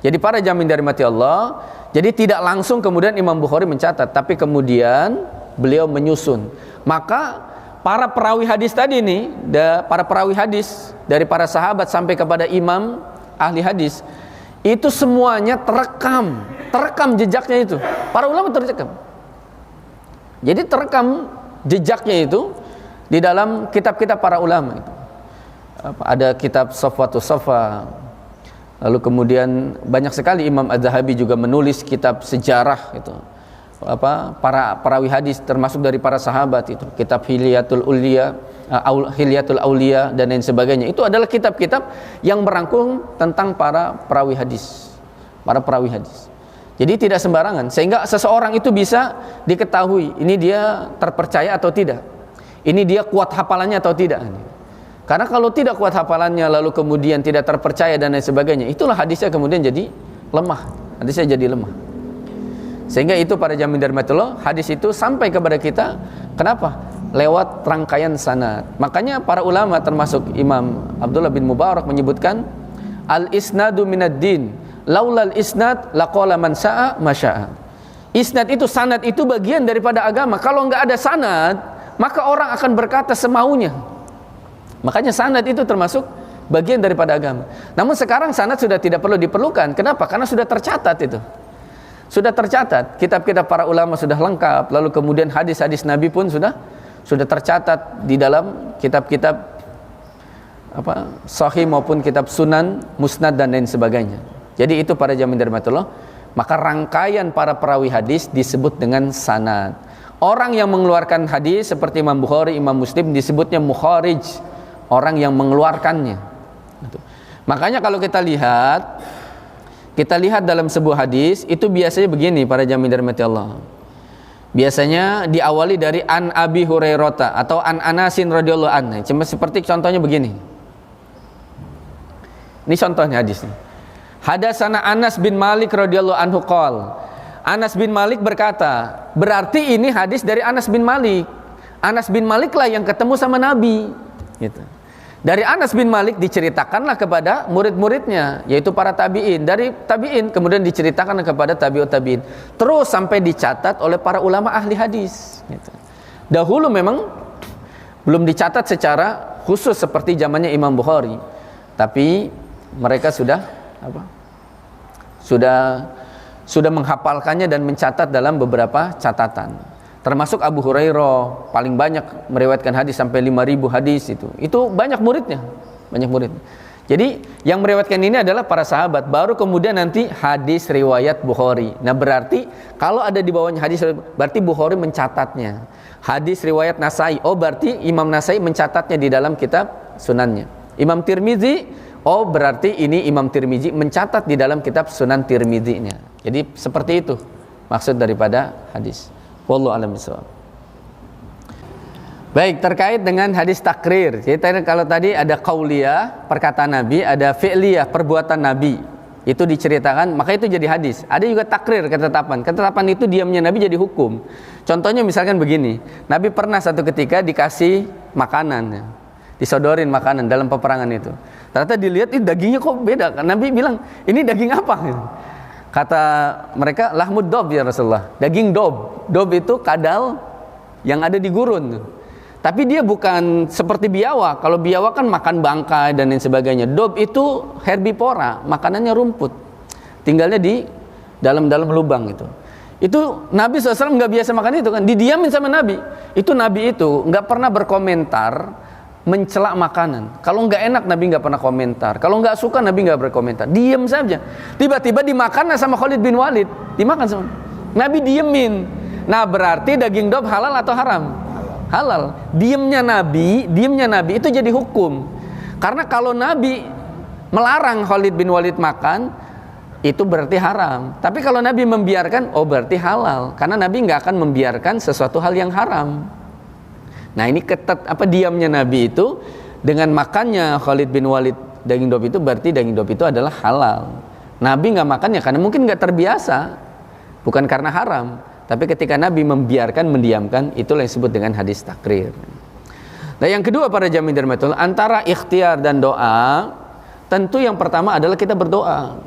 Jadi para jamin dari mati Allah, jadi tidak langsung kemudian Imam Bukhari mencatat, tapi kemudian beliau menyusun. Maka para perawi hadis tadi nih, para perawi hadis dari para sahabat sampai kepada imam ahli hadis, itu semuanya terekam jejaknya itu. Para ulama terekam. Jadi terekam jejaknya itu di dalam kitab-kitab para ulama itu. Ada kitab Safwatus Safa. Lalu kemudian banyak sekali Imam Az-Zahabi juga menulis kitab sejarah itu. Para perawi hadis termasuk dari para sahabat itu, kitab Hilyatul Auliya dan lain sebagainya. Itu adalah kitab-kitab yang merangkum tentang para perawi hadis. Jadi tidak sembarangan, sehingga seseorang itu bisa diketahui ini dia terpercaya atau tidak, ini dia kuat hafalannya atau tidak. Karena kalau tidak kuat hafalannya lalu kemudian tidak terpercaya dan lain sebagainya, itulah hadisnya kemudian jadi lemah. Sehingga itu para jamin dari Allah, hadis itu sampai kepada kita. Kenapa? Lewat rangkaian sanad. Makanya para ulama termasuk Imam Abdullah bin Mubarak menyebutkan al-isnadu minad din, laulal isnad laqala man syaa masyaa. Isnad itu, sanad itu bagian daripada agama. Kalau enggak ada sanad, maka orang akan berkata semaunya. Makanya sanad itu termasuk bagian daripada agama. Namun sekarang sanad sudah tidak perlu diperlukan. Kenapa? Karena sudah tercatat itu. Sudah tercatat, kitab-kitab para ulama sudah lengkap, lalu kemudian hadis-hadis Nabi pun sudah tercatat di dalam kitab-kitab sahih maupun kitab sunan, musnad dan lain sebagainya. Jadi itu para jamin dari Allah. Maka rangkaian para perawi hadis disebut dengan sanad. Orang yang mengeluarkan hadis seperti Imam Bukhari, Imam Muslim disebutnya mukharij, orang yang mengeluarkannya. Makanya kalau kita lihat dalam sebuah hadis itu biasanya begini para jamin dari Allah. Biasanya diawali dari an Abi Hurairah atau an Anasin radhiyallahu anhu. Cuma seperti contohnya begini. Ini contohnya hadisnya. Hadatsana Anas bin Malik radhiyallahu anhu qol. Anas bin Malik berkata, berarti ini hadis dari Anas bin Malik. Anas bin Malik lah yang ketemu sama Nabi gitu. Dari Anas bin Malik diceritakanlah kepada murid-muridnya, yaitu para tabi'in. Dari tabi'in kemudian diceritakan kepada tabi'ut tabi'in. Terus sampai dicatat oleh para ulama ahli hadis. Gitu. Dahulu memang belum dicatat secara khusus seperti zamannya Imam Bukhari. Tapi mereka sudah menghafalkannya dan mencatat dalam beberapa catatan. Termasuk Abu Hurairah paling banyak meriwayatkan hadis sampai 5.000 hadis itu banyak muridnya. Jadi yang meriwayatkan ini adalah para sahabat, baru kemudian nanti hadis riwayat Bukhari. Nah berarti kalau ada di bawahnya hadis, berarti Bukhari mencatatnya. Hadis riwayat Nasai, oh berarti Imam Nasai mencatatnya di dalam kitab sunannya. Imam Tirmizi, oh berarti ini Imam Tirmizi mencatat di dalam kitab Sunan Tirmizinya. Jadi seperti itu maksud daripada hadis. Wallahu a'lam bishawab. Baik, terkait dengan hadis takrir. Jadi kalau tadi ada qauliyah, perkataan Nabi, ada fi'liyah, perbuatan Nabi. Itu diceritakan, maka itu jadi hadis. Ada juga takrir, ketetapan. Ketetapan itu diamnya Nabi jadi hukum. Contohnya misalkan begini, Nabi pernah satu ketika dikasih makanan, disodorin makanan dalam peperangan itu. Ternyata dilihat, dagingnya kok beda. Nabi bilang, ini daging apa? Kata mereka, lahmud dob ya Rasulullah, daging dob. Dob itu kadal yang ada di gurun. Tapi dia bukan seperti biawak. Kalau biawak kan makan bangkai dan lain sebagainya. Dob itu herbivora, makanannya rumput. Tinggalnya di dalam lubang itu. Itu Nabi SAW nggak biasa makan itu kan, didiamin sama Nabi. Itu Nabi itu nggak pernah berkomentar mencela makanan. Kalau nggak enak Nabi nggak pernah komentar. Kalau nggak suka Nabi nggak berkomentar. Diam saja. Tiba-tiba dimakan sama Khalid bin Walid. Dimakan sama Nabi, diemin. Nah berarti daging dob halal atau haram? Halal. Diamnya Nabi itu jadi hukum. Karena kalau Nabi melarang Khalid bin Walid makan, itu berarti haram. Tapi kalau Nabi membiarkan, oh berarti halal, karena Nabi nggak akan membiarkan sesuatu hal yang haram. Nah ini diamnya Nabi itu dengan makannya Khalid bin Walid daging dop itu, berarti daging dop itu adalah halal. Nabi nggak makannya karena mungkin nggak terbiasa, bukan karena haram. Tapi ketika Nabi membiarkan, mendiamkan, itulah yang disebut dengan hadis takrir. Nah yang kedua para jamaah dirahmati Allah, antara ikhtiar dan doa, tentu yang pertama adalah kita berdoa.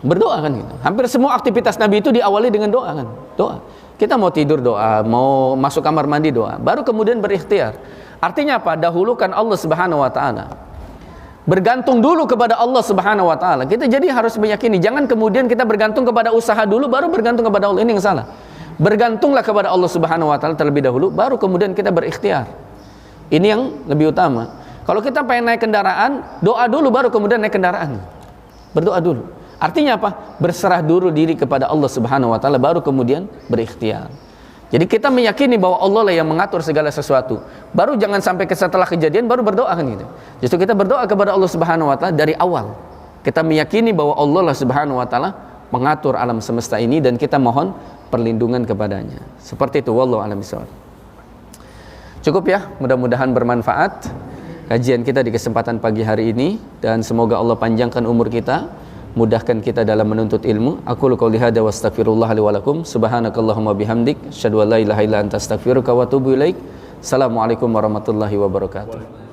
Berdoa kan gitu. Hampir semua aktivitas Nabi itu diawali dengan doa kan. Doa. Kita mau tidur doa, mau masuk kamar mandi doa, baru kemudian berikhtiar. Artinya apa? Dahulukan Allah Subhanahu wa taala. Bergantung dulu kepada Allah Subhanahu wa taala. Kita jadi harus meyakini, jangan kemudian kita bergantung kepada usaha dulu baru bergantung kepada Allah. Ini yang salah. Bergantunglah kepada Allah Subhanahu wa taala terlebih dahulu, baru kemudian kita berikhtiar. Ini yang lebih utama. Kalau kita pengen naik kendaraan, doa dulu baru kemudian naik kendaraan. Berdoa dulu. Artinya apa? Berserah dulu diri kepada Allah Subhanahu wa taala baru kemudian berikhtiar. Jadi kita meyakini bahwa Allah lah yang mengatur segala sesuatu. Baru jangan sampai setelah kejadian baru berdoa kan gitu. Justru kita berdoa kepada Allah Subhanahu wa taala dari awal. Kita meyakini bahwa Allah lah Subhanahu wa taala mengatur alam semesta ini dan kita mohon perlindungan kepadanya. Seperti itu, wallahu a'lam bishawab. Cukup ya, mudah-mudahan bermanfaat kajian kita di kesempatan pagi hari ini, dan semoga Allah panjangkan umur kita, mudahkan kita dalam menuntut ilmu. Aku qouli hadza wa astaghfirullah li wa lakum. Subhanakallahumma bihamdik, asyhadu an la ilaha illa anta astaghfiruka wa atubu ilaik. Assalamualaikum warahmatullahi wabarakatuh.